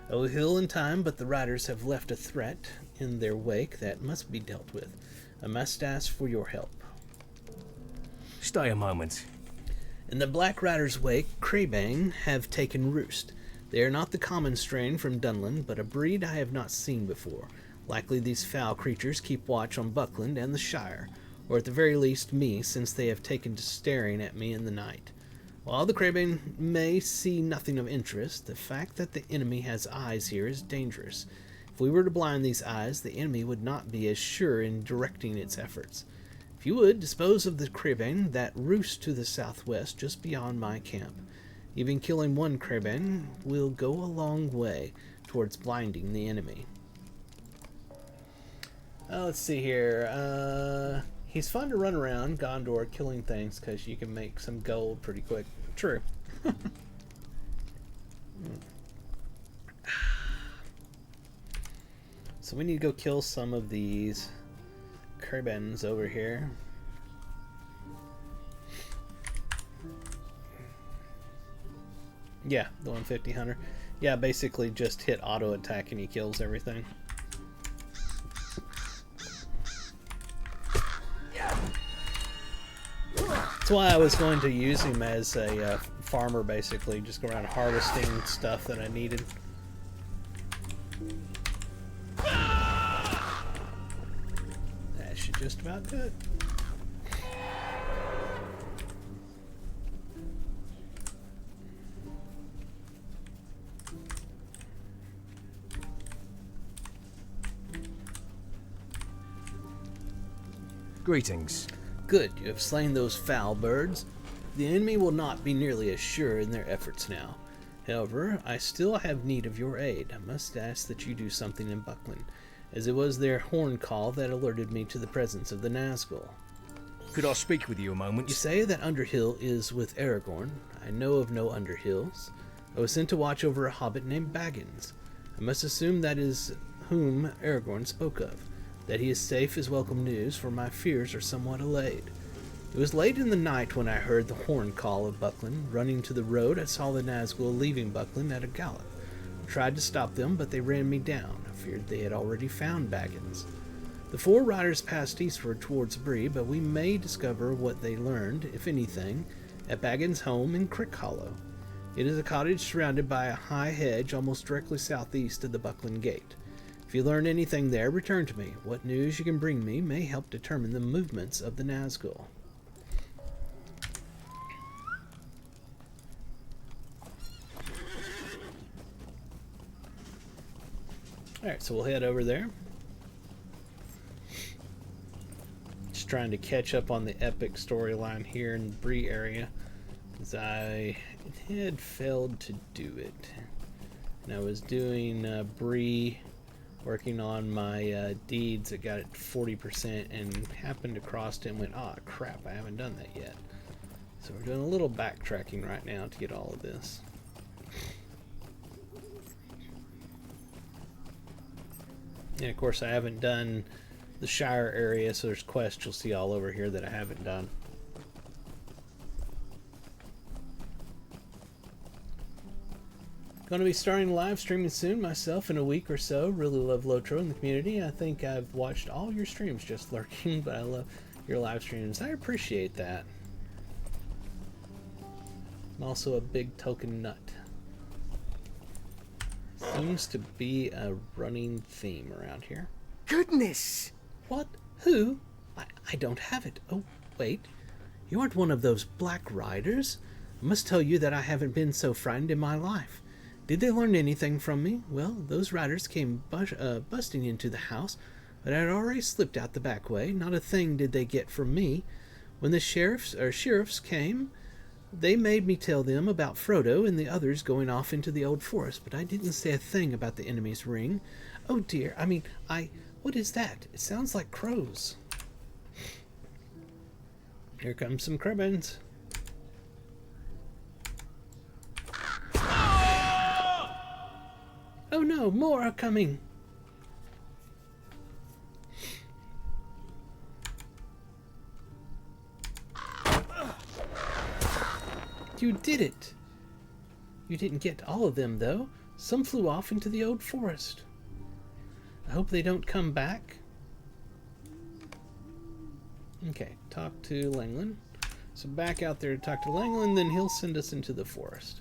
O hill in time, but the riders have left a threat in their wake that must be dealt with. I must ask for your help. Stay a moment. In the Black Rider's wake, Crabane have taken roost. They are not the common strain from Dunland, but a breed I have not seen before. Likely these foul creatures keep watch on Buckland and the Shire, or at the very least me, since they have taken to staring at me in the night. While the Crabane may see nothing of interest, the fact that the enemy has eyes here is dangerous. If we were to blind these eyes, the enemy would not be as sure in directing its efforts. If you would, dispose of the Crabane that roosts to the southwest just beyond my camp. Even killing one Crabane will go a long way towards blinding the enemy. Let's see here. He's fun to run around Gondor killing things because you can make some gold pretty quick. True. So we need to go kill some of these Kerbans over here. Yeah, the 150 hunter. Yeah, basically just hit auto attack and he kills everything. That's why I was going to use him as a farmer, basically. Just go around harvesting stuff that I needed. That should just about do it. Greetings. Good, you have slain those foul birds. The enemy will not be nearly as sure in their efforts now. However, I still have need of your aid. I must ask that you do something in Buckland, as it was their horn call that alerted me to the presence of the Nazgul. Could I speak with you a moment? You say that Underhill is with Aragorn. I know of no Underhills. I was sent to watch over a hobbit named Baggins. I must assume that is whom Aragorn spoke of. That he is safe is welcome news, for my fears are somewhat allayed. It was late in the night when I heard the horn call of Buckland. Running to the road, I saw the Nazgul leaving Buckland at a gallop. I tried to stop them, but they ran me down. I feared they had already found Baggins. The four riders passed eastward towards Bree, but we may discover what they learned, if anything, at Baggins' home in Crick Hollow. It is a cottage surrounded by a high hedge almost directly southeast of the Buckland Gate. If you learn anything there, return to me. What news you can bring me may help determine the movements of the Nazgul. Alright, so we'll head over there. Just trying to catch up on the epic storyline here in the Bree area, as I had failed to do it. And I was doing Bree, working on my deeds. I got it 40% and happened to cross it and went, ah, crap, I haven't done that yet. So we're doing a little backtracking right now to get all of this. And of course I haven't done the Shire area, so there's quests you'll see all over here that I haven't done. Going to be starting live streaming soon myself in a week or so. Really love Lotro in the community. I think I've watched all your streams just lurking, but I love your live streams. I appreciate that. I'm also a big token nut. Seems to be a running theme around here. Goodness! What? Who? I don't have it. Oh, wait. You aren't one of those black riders? I must tell you that I haven't been so frightened in my life. Did they learn anything from me? Well, those riders came busting into the house, but I had already slipped out the back way. Not a thing did they get from me. When the sheriffs came, they made me tell them about Frodo and the others going off into the old forest, but I didn't say a thing about the enemy's ring. Oh dear, what is that? It sounds like crows. Here comes some cribbins. Oh no, more are coming. You did it. You didn't get all of them, though. Some flew off into the old forest. I hope they don't come back. Okay, talk to Langland. So back out there to talk to Langland, then he'll send us into the forest.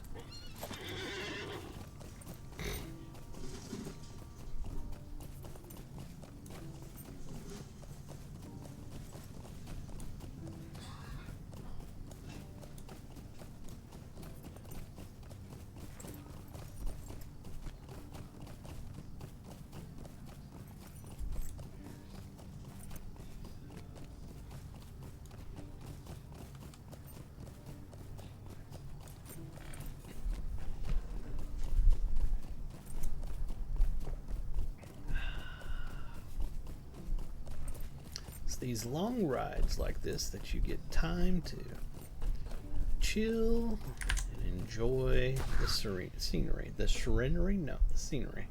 These long rides like this that you get time to chill and enjoy the scenery. The scenery? No, the scenery.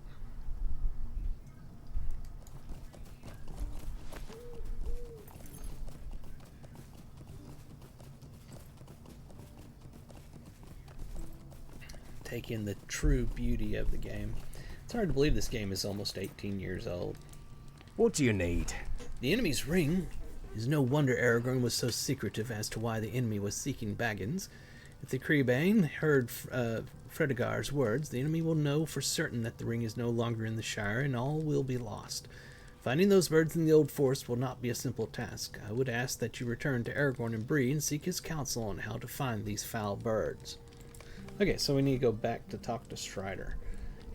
Take in the true beauty of the game. It's hard to believe this game is almost 18 years old. What do you need? The enemy's ring. It is no wonder Aragorn was so secretive as to why the enemy was seeking Baggins. If the Creebane heard Fredegar's words, the enemy will know for certain that the ring is no longer in the Shire, and all will be lost. Finding those birds in the Old Forest will not be a simple task. I would ask that you return to Aragorn and Bree and seek his counsel on how to find these foul birds. Okay, so we need to go back to talk to Strider.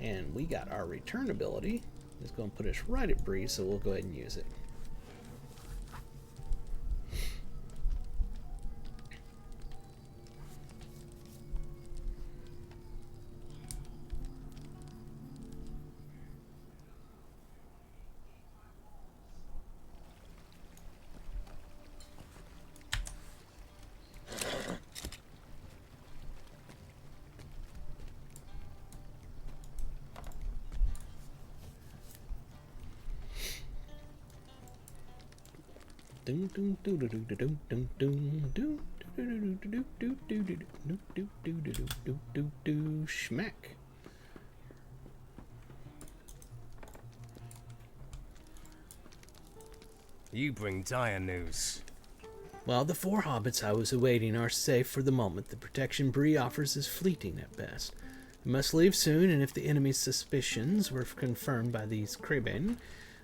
And we got our return ability. It's going to put us right at Bree, so we'll go ahead and use it. Schmack. You bring dire news. While the 4 hobbits I was awaiting are safe for the moment, the protection Bree offers is fleeting at best. We must leave soon, and if the enemy's suspicions were confirmed by these Creebane,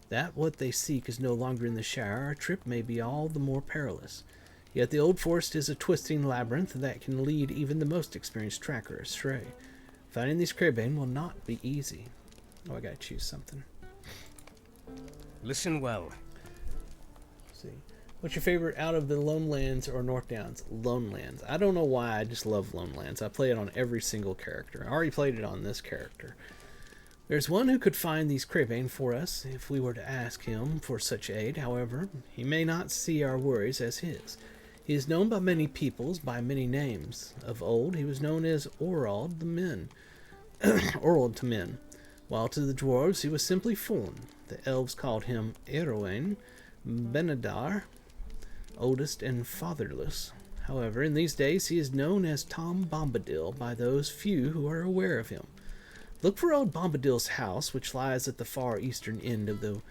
that what they seek is no longer in the Shire, our trip may be all the more perilous. Yet the Old Forest is a twisting labyrinth that can lead even the most experienced tracker astray. Finding these Creebane will not be easy. Oh, I gotta choose something. Listen well. Let's see. What's your favorite out of the Lone Lands or North Downs? Lone Lands. I don't know why, I just love Lone Lands. I play it on every single character. I already played it on this character. There's one who could find these Creebane for us if we were to ask him for such aid. However, he may not see our worries as his. He is known by many peoples by many names. Of old, he was known as Orald the Men, Orald to men, while to the dwarves he was simply Fon. The elves called him Eroin, Benedar, oldest and fatherless. However, in these days he is known as Tom Bombadil by those few who are aware of him. Look for old Bombadil's house, which lies at the far eastern end of the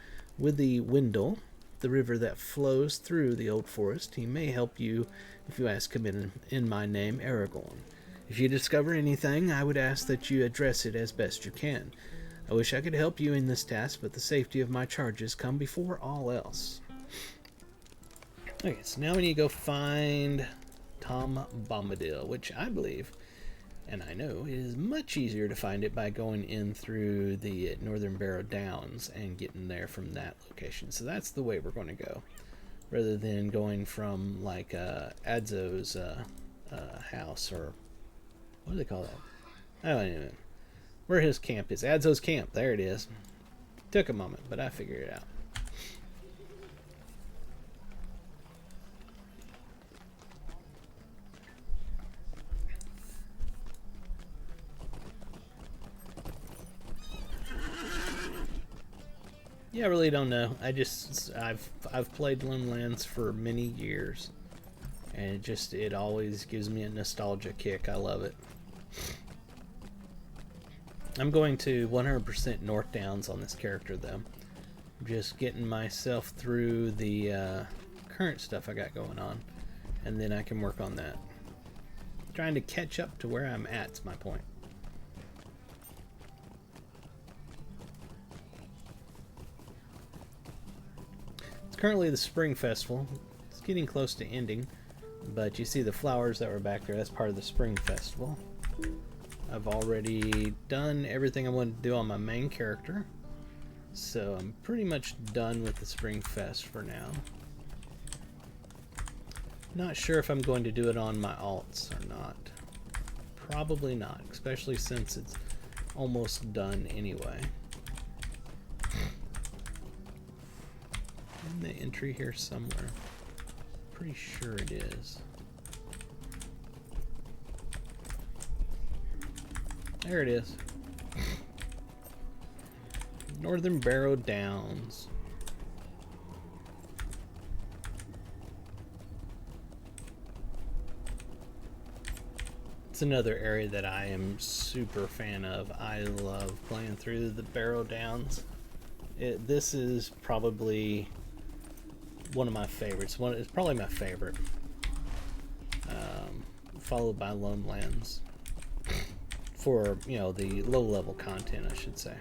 Withy Windle, the river that flows through the Old Forest. He may help you if you ask him in my name, Aragorn. If you discover anything, I would ask that you address it as best you can. I wish I could help you in this task, but the safety of my charges come before all else. Okay, so now we need to go find Tom Bombadil, which I believe, and I know, it is much easier to find it by going in through the Northern Barrow Downs and getting there from that location. So that's the way we're going to go, rather than going from like Adzo's house, or what do they call that? I don't even know where his camp is. Adzo's camp. There it is. Took a moment, but I figured it out. Yeah, I really don't know. I've played Lone Lands for many years, and it always gives me a nostalgia kick. I love it. I'm going to 100% North Downs on this character, though. I'm just getting myself through the current stuff I got going on, and then I can work on that. Trying to catch up to where I'm at's my point. It's currently the Spring Festival. It's getting close to ending, but you see the flowers that were back there. That's part of the Spring Festival. I've already done everything I wanted to do on my main character, so I'm pretty much done with the Spring Fest for now. Not sure if I'm going to do it on my alts or not. Probably not, especially since it's almost done anyway. Isn't the entry here somewhere? Pretty sure it is. There it is. Northern Barrow Downs. It's another area that I am super fan of. I love playing through the Barrow Downs. This is probably one of my favorites. It's probably my favorite. Followed by Lone Lands. For, you know, the low-level content, I should say.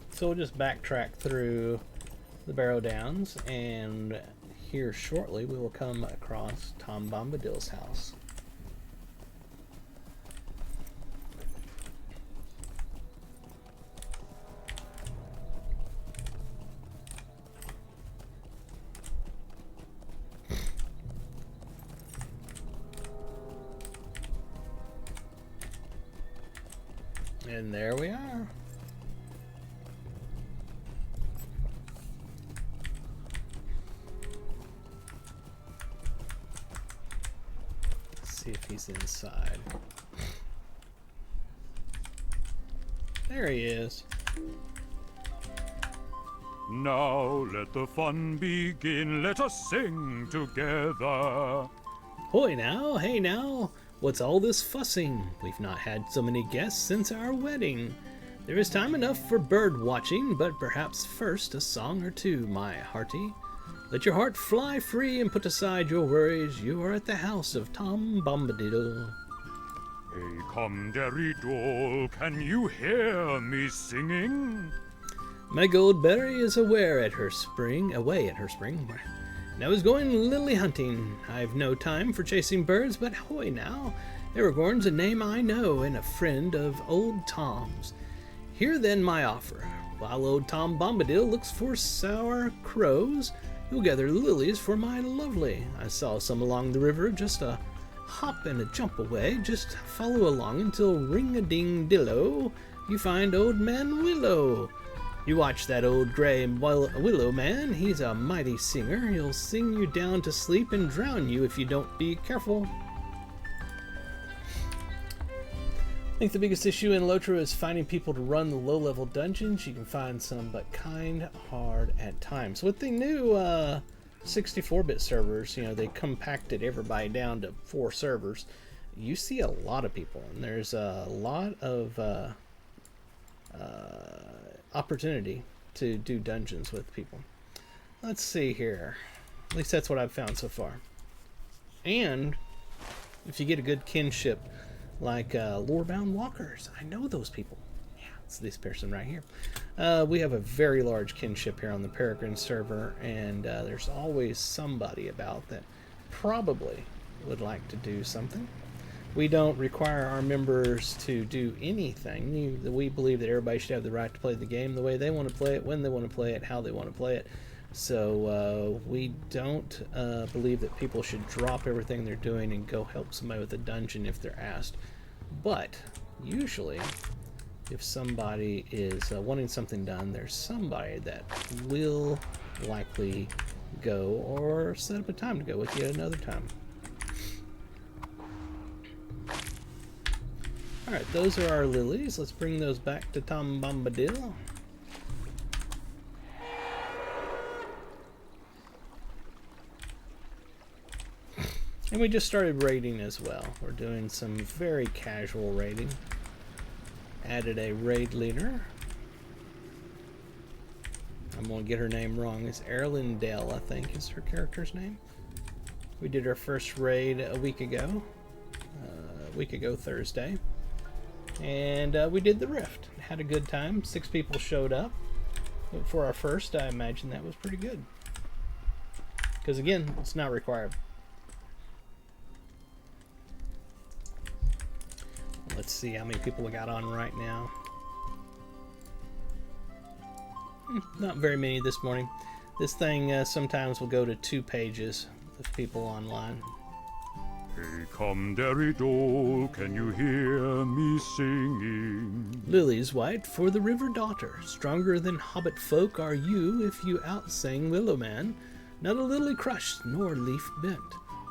So we'll just backtrack through the Barrow Downs, and here shortly we will come across Tom Bombadil's house. And there we are. See if he's inside. There he is. Now let the fun begin, let us sing together. Hoy now, hey now, what's all this fussing? We've not had so many guests since our wedding. There is time enough for bird watching, but perhaps first a song or two, my hearty. Let your heart fly free and put aside your worries. You are at the house of Tom Bombadil. Hey, come, Derry Doll, can you hear me singing? My Goldberry is away at her spring. And I was going lily hunting. I've no time for chasing birds, but hoy now, Aragorn's a name I know, and a friend of old Tom's. Hear then my offer. While old Tom Bombadil looks for sour crows, you'll gather lilies for my lovely. I saw some along the river, just a hop and a jump away. Just follow along until ring-a-ding-dillo, you find old man Willow. You watch that old gray willow man, he's a mighty singer. He'll sing you down to sleep and drown you if you don't be careful. I think the biggest issue in Lotro is finding people to run the low-level dungeons. You can find some, but kind hard at times. With the new 64-bit servers, you know, they compacted everybody down to 4 servers. You see a lot of people, and there's a lot of opportunity to do dungeons with people. Let's see here. At least that's what I've found so far. And if you get a good kinship, like Lorebound Walkers, I know those people. Yeah, it's this person right here. We have a very large kinship here on the Peregrine server, and there's always somebody about that probably would like to do something. We don't require our members to do anything. We believe that everybody should have the right to play the game the way they want to play it, when they want to play it, how they want to play it. So we don't believe that people should drop everything they're doing and go help somebody with a dungeon if they're asked. But usually, if somebody is wanting something done, there's somebody that will likely go or set up a time to go with you another time. Alright, those are our lilies. Let's bring those back to Tom Bombadil. And we just started raiding as well. We're doing some very casual raiding. Added a raid leader. I'm going to get her name wrong. It's Erlindale, I think, is her character's name. We did our first raid a week ago Thursday. And we did the Rift. Had a good time. 6 people showed up. But for our first, I imagine that was pretty good. Because again, it's not required. Let's see how many people we got on right now. Not very many this morning. This thing sometimes will go to 2 pages of people online. Hey, come, Derry Doll, can you hear me singing? Lilies white for the river daughter. Stronger than hobbit folk are you if you outsang Willow Man. Not a lily crushed nor leaf bent.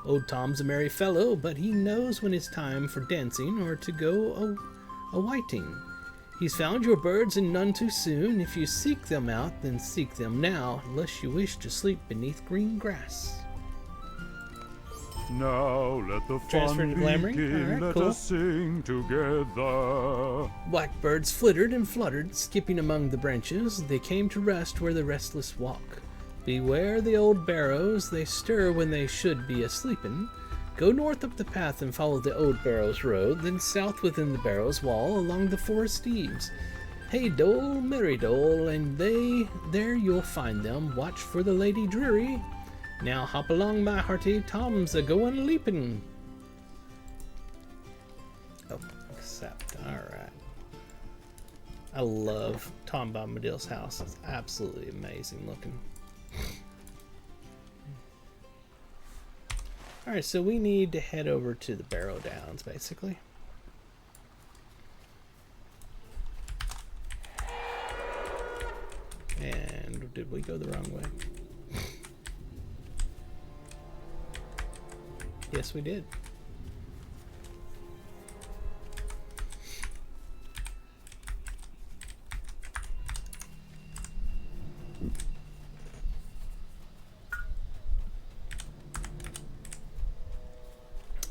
Old Tom's a merry fellow, but he knows when it's time for dancing or to go a-whiting. He's found your birds and none too soon. If you seek them out, then seek them now, unless you wish to sleep beneath green grass. Now let the Transfer fun to Glamoring? begin. Alright, Let cool. us sing together. Blackbirds flittered and fluttered, skipping among the branches. They came to rest where the restless walk. Beware the old barrows, they stir when they should be a-sleepin'. Go north up the path and follow the old barrows road, then south within the barrows wall along the forest eaves. Hey Dole, Merry Dole, and there you'll find them. Watch for the Lady Dreary. Now hop along, my hearty, Tom's a-goin' leapin'. Oh, accept. Alright. I love Tom Bombadil's house. It's absolutely amazing looking. Alright, so we need to head over to the Barrow Downs, basically. And did we go the wrong way? Yes, we did.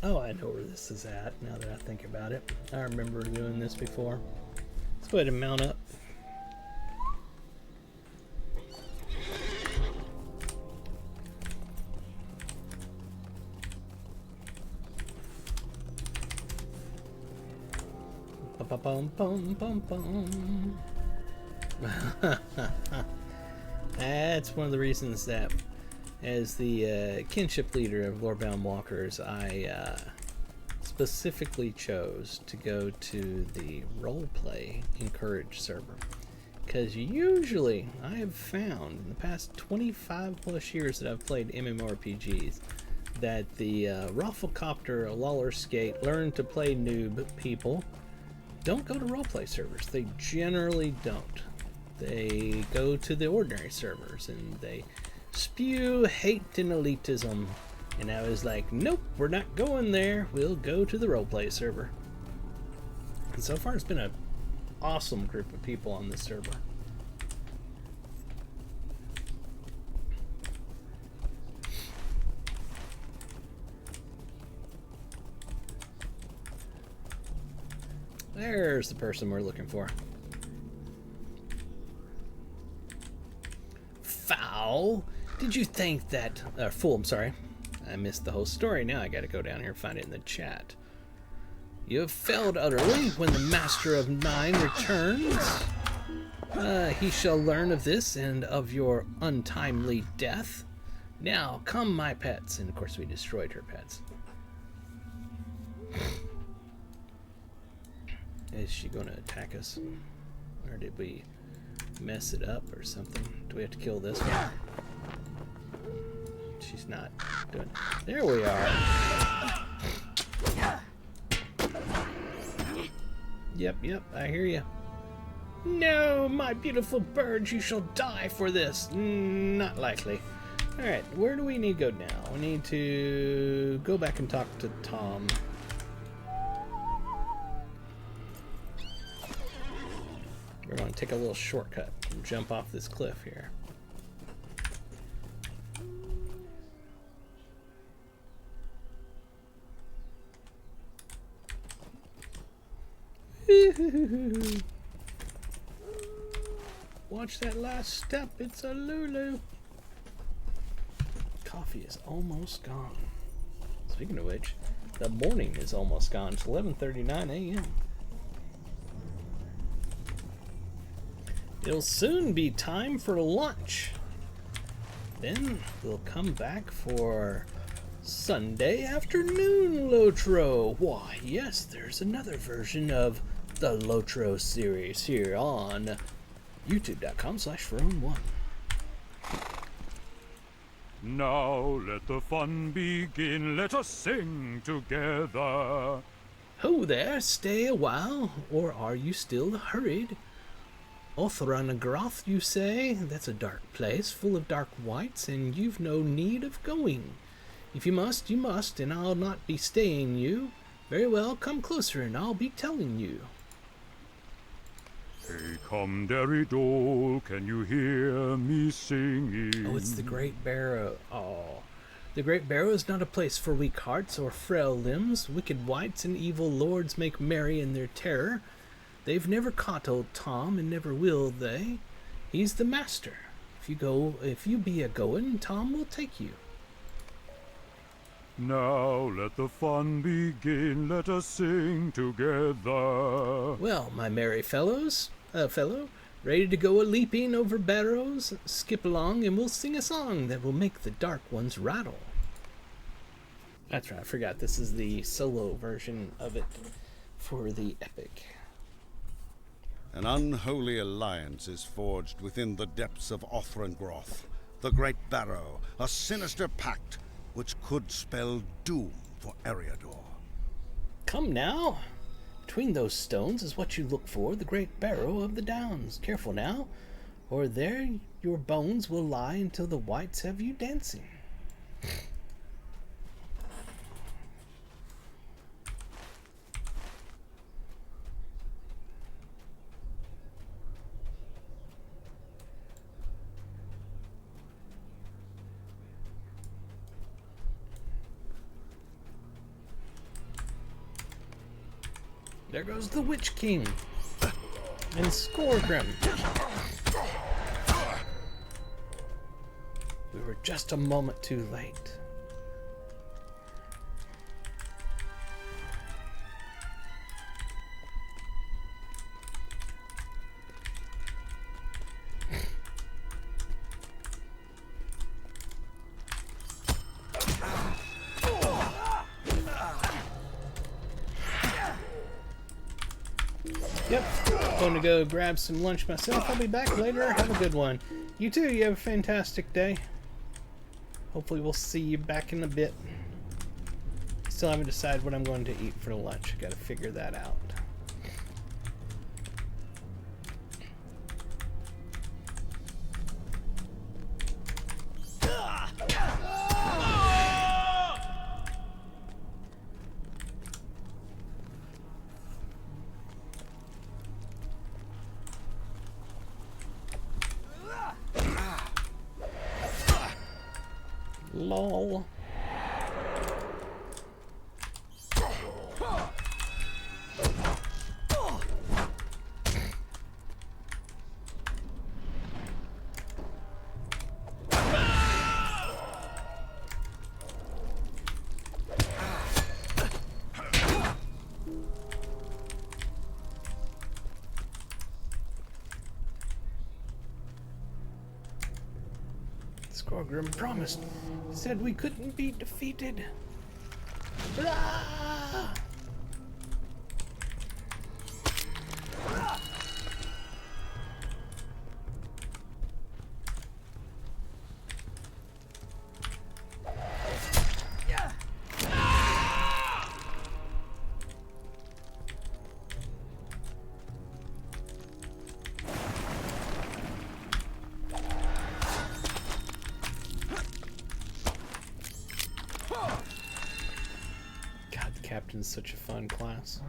Oh, I know where this is at now that I think about it. I remember doing this before. Let's go ahead and mount up. Bum. That's one of the reasons that, as the kinship leader of Lorebound Walkers, I specifically chose to go to the roleplay Encourage server. Because usually, I have found in the past 25 plus years that I've played MMORPGs, that the Rafflecopter, Lawler Skate, learn to play noob people don't go to roleplay servers. They generally don't. They go to the ordinary servers and they spew hate and elitism. And I was like, nope, we're not going there. We'll go to the roleplay server. And so far it's been an awesome group of people on this server. There's the person we're looking for. Foul? Did you think that... fool, I'm sorry. I missed the whole story. Now I gotta go down here and find it in the chat. You have failed utterly. When the Master of Nine returns, he shall learn of this and of your untimely death. Now, come, my pets. And of course we destroyed her pets. Is she going to attack us? Or did we mess it up or something? Do we have to kill this one? She's not doing it. There we are. Yep, I hear you. No, my beautiful birds, you shall die for this. Not likely. Alright, where do we need to go now? We need to go back and talk to Tom. We're going to take a little shortcut and jump off this cliff here. Watch that last step, it's a Lulu. Coffee is almost gone. Speaking of which, the morning is almost gone. It's 11:39 a.m. It'll soon be time for lunch. Then we'll come back for Sunday afternoon Lotro. Why, yes, there's another version of the Lotro series here on youtube.com/Ferone1. Now let the fun begin. Let us sing together. Ho there, stay a while, or are you still hurried? Othrangroth, you say? That's a dark place, full of dark wights, and you've no need of going. If you must, you must, and I'll not be staying you. Very well, come closer, and I'll be telling you. Hey, come, Derry Dole, can you hear me singing? Oh, it's the Great Barrow. Oh, The Great Barrow is not a place for weak hearts or frail limbs. Wicked wights and evil lords make merry in their terror. They've never caught old Tom, and never will they. He's the master. If you be a goin', Tom will take you. Now let the fun begin, let us sing together. Well, my merry fellow, ready to go a-leaping over barrows? Skip along and we'll sing a song that will make the dark ones rattle. That's right, I forgot this is the solo version of it for the epic. An unholy alliance is forged within the depths of Othrangroth, the Great Barrow, a sinister pact which could spell doom for Eriador. Come now! Between those stones is what you look for, the Great Barrow of the Downs. Careful now, or there your bones will lie until the wights have you dancing. There goes the Witch King and Skorgrim. We were just a moment too late. Yep, going to go grab some lunch myself. I'll be back later. Have a good one. You too, you have a fantastic day. Hopefully we'll see you back in a bit. Still haven't decided what I'm going to eat for lunch. Got to figure that out. Lol. Skorgrim promised. He said we couldn't be defeated. Ah! God, the captain's such a fun class.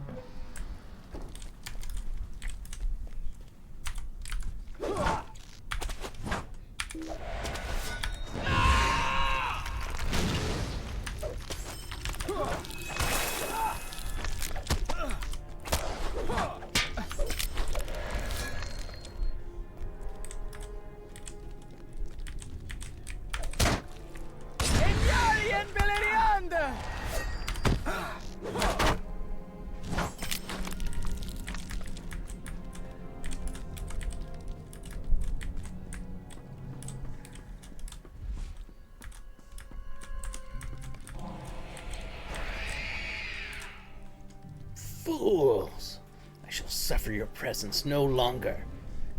Fools! I shall suffer your presence no longer.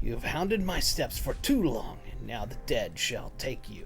You have hounded my steps for too long, and now the dead shall take you.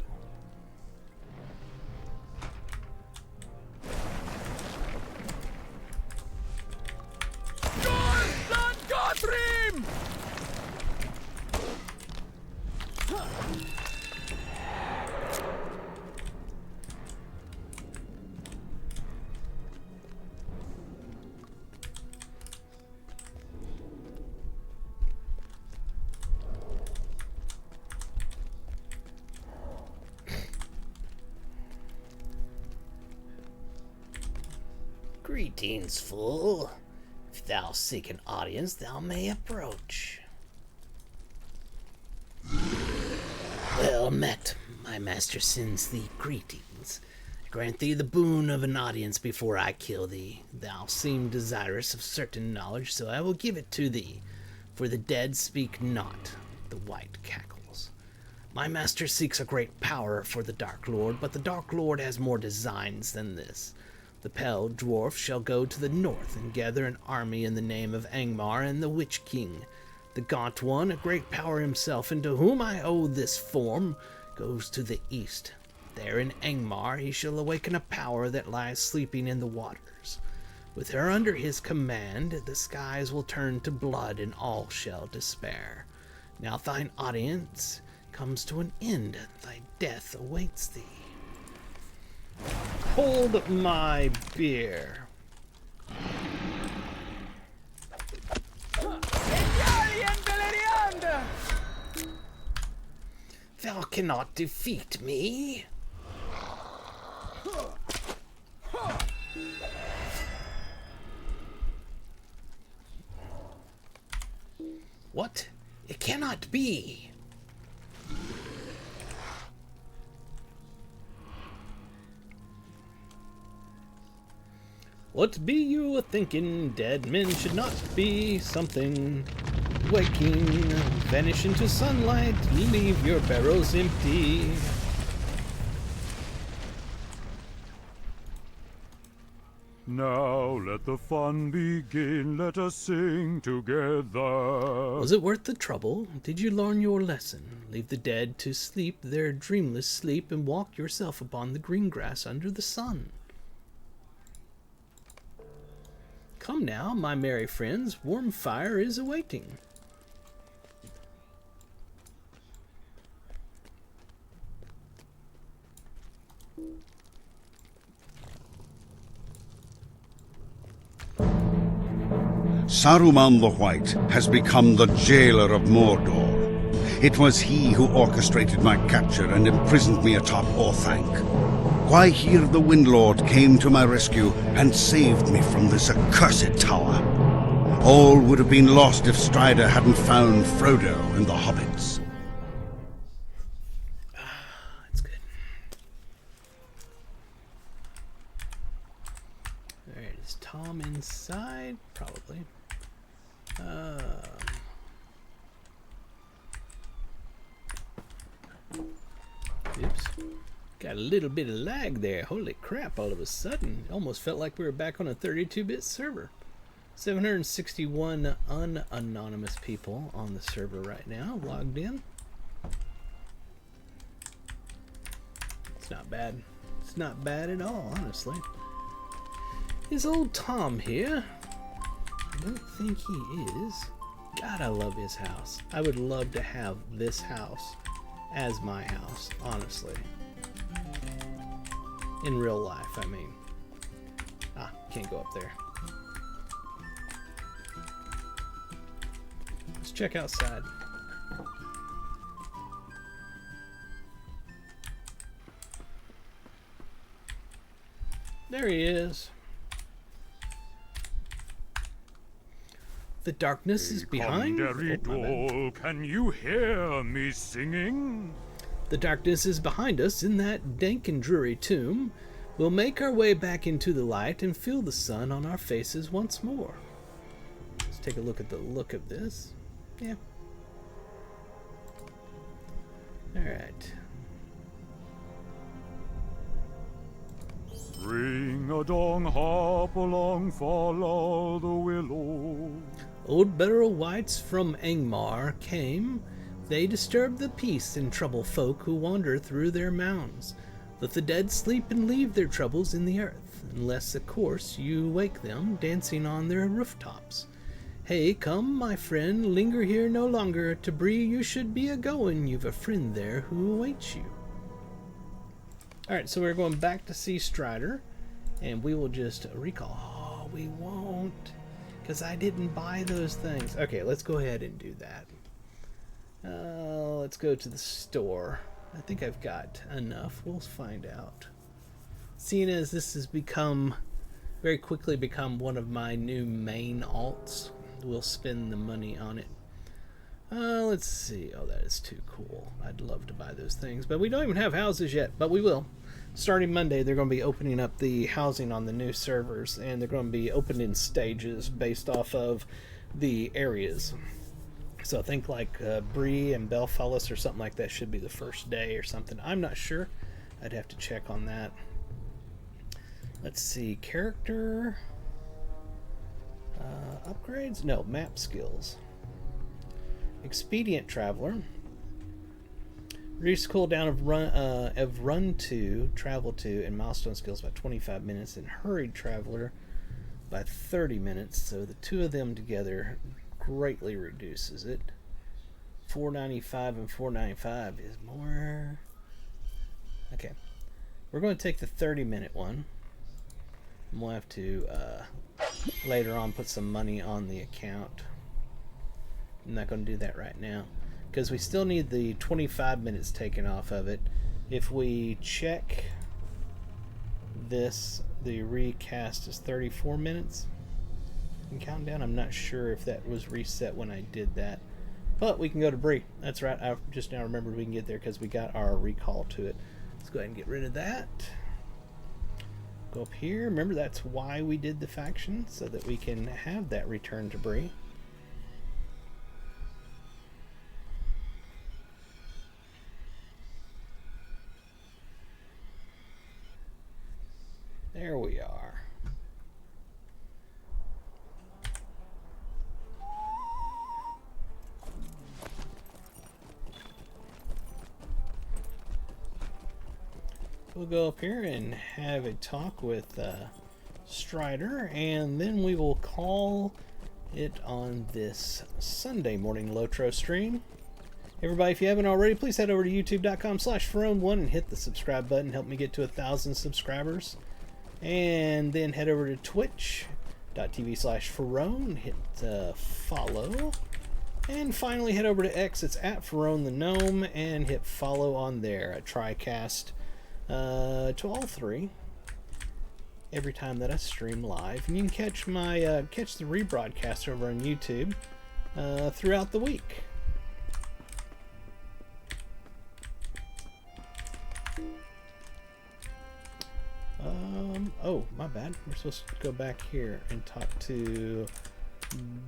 Greetings, fool. If thou seek an audience, thou may approach. Well met. My master sends thee greetings. I grant thee the boon of an audience before I kill thee. Thou seem desirous of certain knowledge, so I will give it to thee. For the dead speak not, the white cackles. My master seeks a great power for the Dark Lord, but the Dark Lord has more designs than this. The pale dwarf shall go to the north and gather an army in the name of Angmar and the Witch King. The gaunt one, a great power himself, and to whom I owe this form, goes to the east. There in Angmar he shall awaken a power that lies sleeping in the waters. With her under his command, the skies will turn to blood and all shall despair. Now thine audience comes to an end, thy death awaits thee. Hold my beer. Thou cannot defeat me. What? It cannot be. What be you a-thinking? Dead men should not be something. Waking, vanish into sunlight, leave your barrels empty. Now let the fun begin, let us sing together. Was it worth the trouble? Did you learn your lesson? Leave the dead to sleep their dreamless sleep and walk yourself upon the green grass under the sun. Come now, my merry friends, warm fire is awaiting. Saruman the White has become the jailer of Mordor. It was he who orchestrated my capture and imprisoned me atop Orthanc. Why here the Windlord came to my rescue and saved me from this accursed tower. All would have been lost if Strider hadn't found Frodo and the hobbits. That's good. Alright, is Tom inside? Probably. Oops. Got a little bit of lag there. Holy crap, all of a sudden. It almost felt like we were back on a 32-bit server. 761 unanonymous people on the server right now, logged in. It's not bad. It's not bad at all, honestly. Is old Tom here? I don't think he is. God, I love his house. I would love to have this house as my house, honestly. In real life, I mean. Ah, can't go up there. Let's check outside. There he is. The darkness is behind. Condor, can you hear me singing? The darkness is behind us in that dank and dreary tomb. We'll make our way back into the light and feel the sun on our faces once more. Let's take a look at the look of this. Yeah. Alright. Ring a dong, hop along, follow the willow. Old burial wights from Angmar came. They disturb the peace and trouble folk who wander through their mounds. Let the dead sleep and leave their troubles in the earth, unless, of course, you wake them dancing on their rooftops. Hey, come, my friend, linger here no longer. To Bree you should be a-going. You've a friend there who awaits you. Alright, so we're going back to see Strider, and we will just recall. Oh, we won't, because I didn't buy those things. Okay, let's go ahead and do that. Let's go to the store. I think I've got enough. We'll find out. Seeing as this has become very quickly become one of my new main alts. We'll spend the money on it. Let's see. Oh, that is too cool. I'd love to buy those things, but we don't even have houses yet, but we will. Starting Monday, they're going to be opening up the housing on the new servers, and they're going to be opened in stages based off of the areas. So I think like Bree and Belfalis or something like that should be the first day or something. I'm not sure. I'd have to check on that. Let's see. Character upgrades? No, map skills. Expedient Traveler. Reduce cooldown of run to, travel to, and milestone skills by 25 minutes, and Hurried Traveler by 30 minutes. So the two of them together greatly reduces it. 495 and 495 is more. Okay, we're going to take the 30-minute one. And we'll have to later on put some money on the account. I'm not going to do that right now because we still need the 25 minutes taken off of it. If we check this, the recast is 34 minutes in countdown. I'm not sure if that was reset when I did that, but we can go to Bree. That's right, I just now remembered we can get there because we got our recall to it. Let's go ahead and get rid of that. Go up here. Remember, that's why we did the faction, so that we can have that return to Bree. There we are. We'll go up here and have a talk with Strider, and then we will call it on this Sunday morning Lotro stream. Everybody, if you haven't already, please head over to youtube.com/Ferone1 and hit the subscribe button. Help me get to 1,000 subscribers. And then head over to twitch.tv/Ferone, hit follow. And finally head over to X, it's at Ferone the Gnome, and hit follow on there. I TriCast to all three every time that I stream live. And you can catch my catch the rebroadcast over on YouTube throughout the week. Oh, my bad. We're supposed to go back here and talk to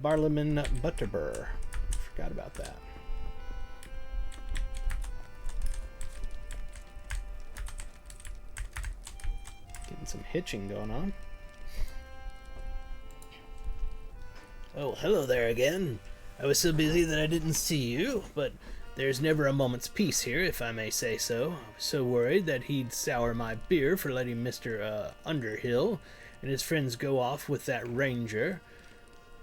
Barliman Butterbur. Forgot about that. Getting some hitching going on. Oh, hello there again. I was so busy that I didn't see you, but there's never a moment's peace here, if I may say so. I was so worried that he'd sour my beer for letting Mr. Underhill and his friends go off with that ranger.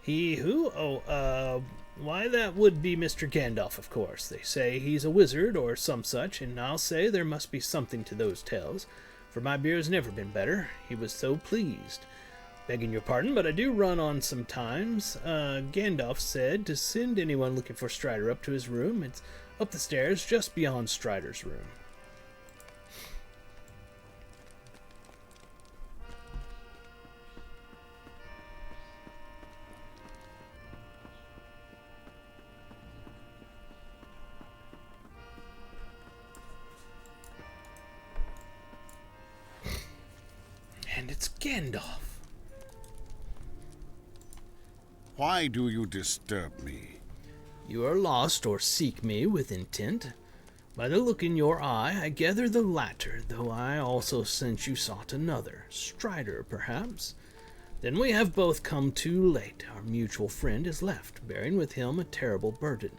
He who? Oh, why, that would be Mr. Gandalf, of course. They say he's a wizard or some such, and I'll say there must be something to those tales, for my beer has never been better. He was so pleased. Begging your pardon, but I do run on sometimes. Gandalf said to send anyone looking for Strider up to his room. It's up the stairs, just beyond Strider's room. And it's Gandalf. Why do you disturb me? You are lost or seek me with intent. By the look in your eye, I gather the latter, though I also sense you sought another. Strider, perhaps? Then we have both come too late. Our mutual friend is left, bearing with him a terrible burden.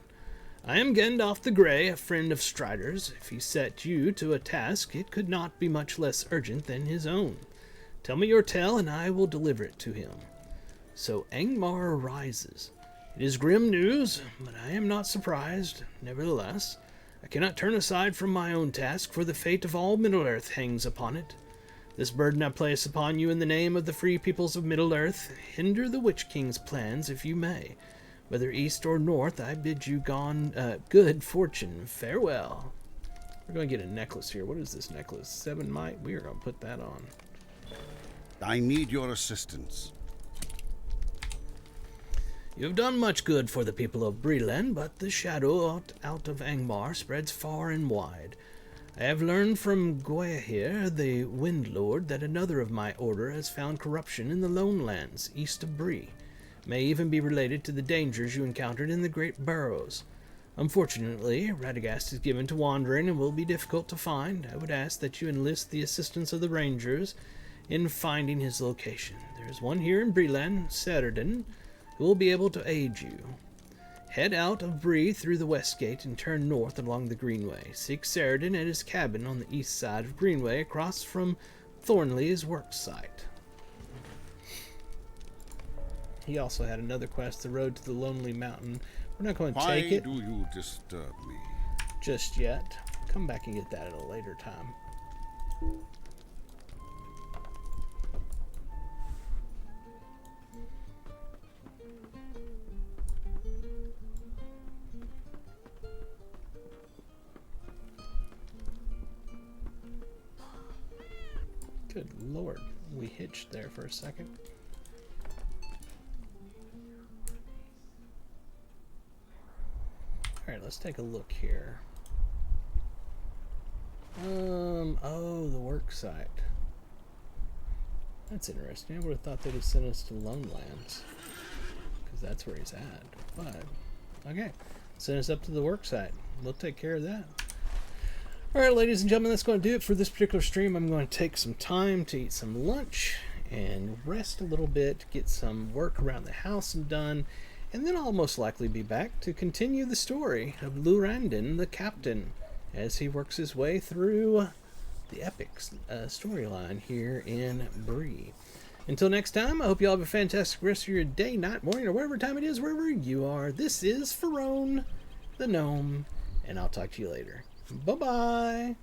I am Gandalf the Grey, a friend of Strider's. If he set you to a task, it could not be much less urgent than his own. Tell me your tale, and I will deliver it to him. So Angmar arises. It is grim news, but I am not surprised. Nevertheless, I cannot turn aside from my own task, for the fate of all Middle-earth hangs upon it. This burden I place upon you in the name of the free peoples of Middle-earth. Hinder the Witch King's plans if you may. Whether east or north, I bid you good fortune. Farewell. We're going to get a necklace here. What is this necklace? 7 might? We are going to put that on. I need your assistance. You have done much good for the people of Breland, but the shadow out of Angmar spreads far and wide. I have learned from Gwaihir, the Wind Lord, that another of my order has found corruption in the Lone Lands, east of Bree. May even be related to the dangers you encountered in the Great Burrows. Unfortunately, Radagast is given to wandering and will be difficult to find. I would ask that you enlist the assistance of the Rangers in finding his location. There is one here in Breland, Saturden, who will be able to aid you. Head out of Bree through the west gate and turn north along the Greenway. Seek Saradin at his cabin on the east side of Greenway, across from Thornley's work site. He also had another quest, the road to the Lonely Mountain. We're not going to take it Why do you disturb me? just yet. Come back and get that at a later time. Good Lord, we hitched there for a second. Alright, let's take a look here. Oh, the work site. That's interesting. I would have thought they'd have sent us to Lone Lands, because that's where he's at. But, okay. Send us up to the work site. We'll take care of that. Alright, ladies and gentlemen, that's going to do it for this particular stream. I'm going to take some time to eat some lunch and rest a little bit, get some work around the house done, and then I'll most likely be back to continue the story of Lurandon, the captain, as he works his way through the epic storyline here in Bree. Until next time, I hope you all have a fantastic rest of your day, night, morning, or whatever time it is, wherever you are. This is Pharaoh, the gnome, and I'll talk to you later. Bye-bye.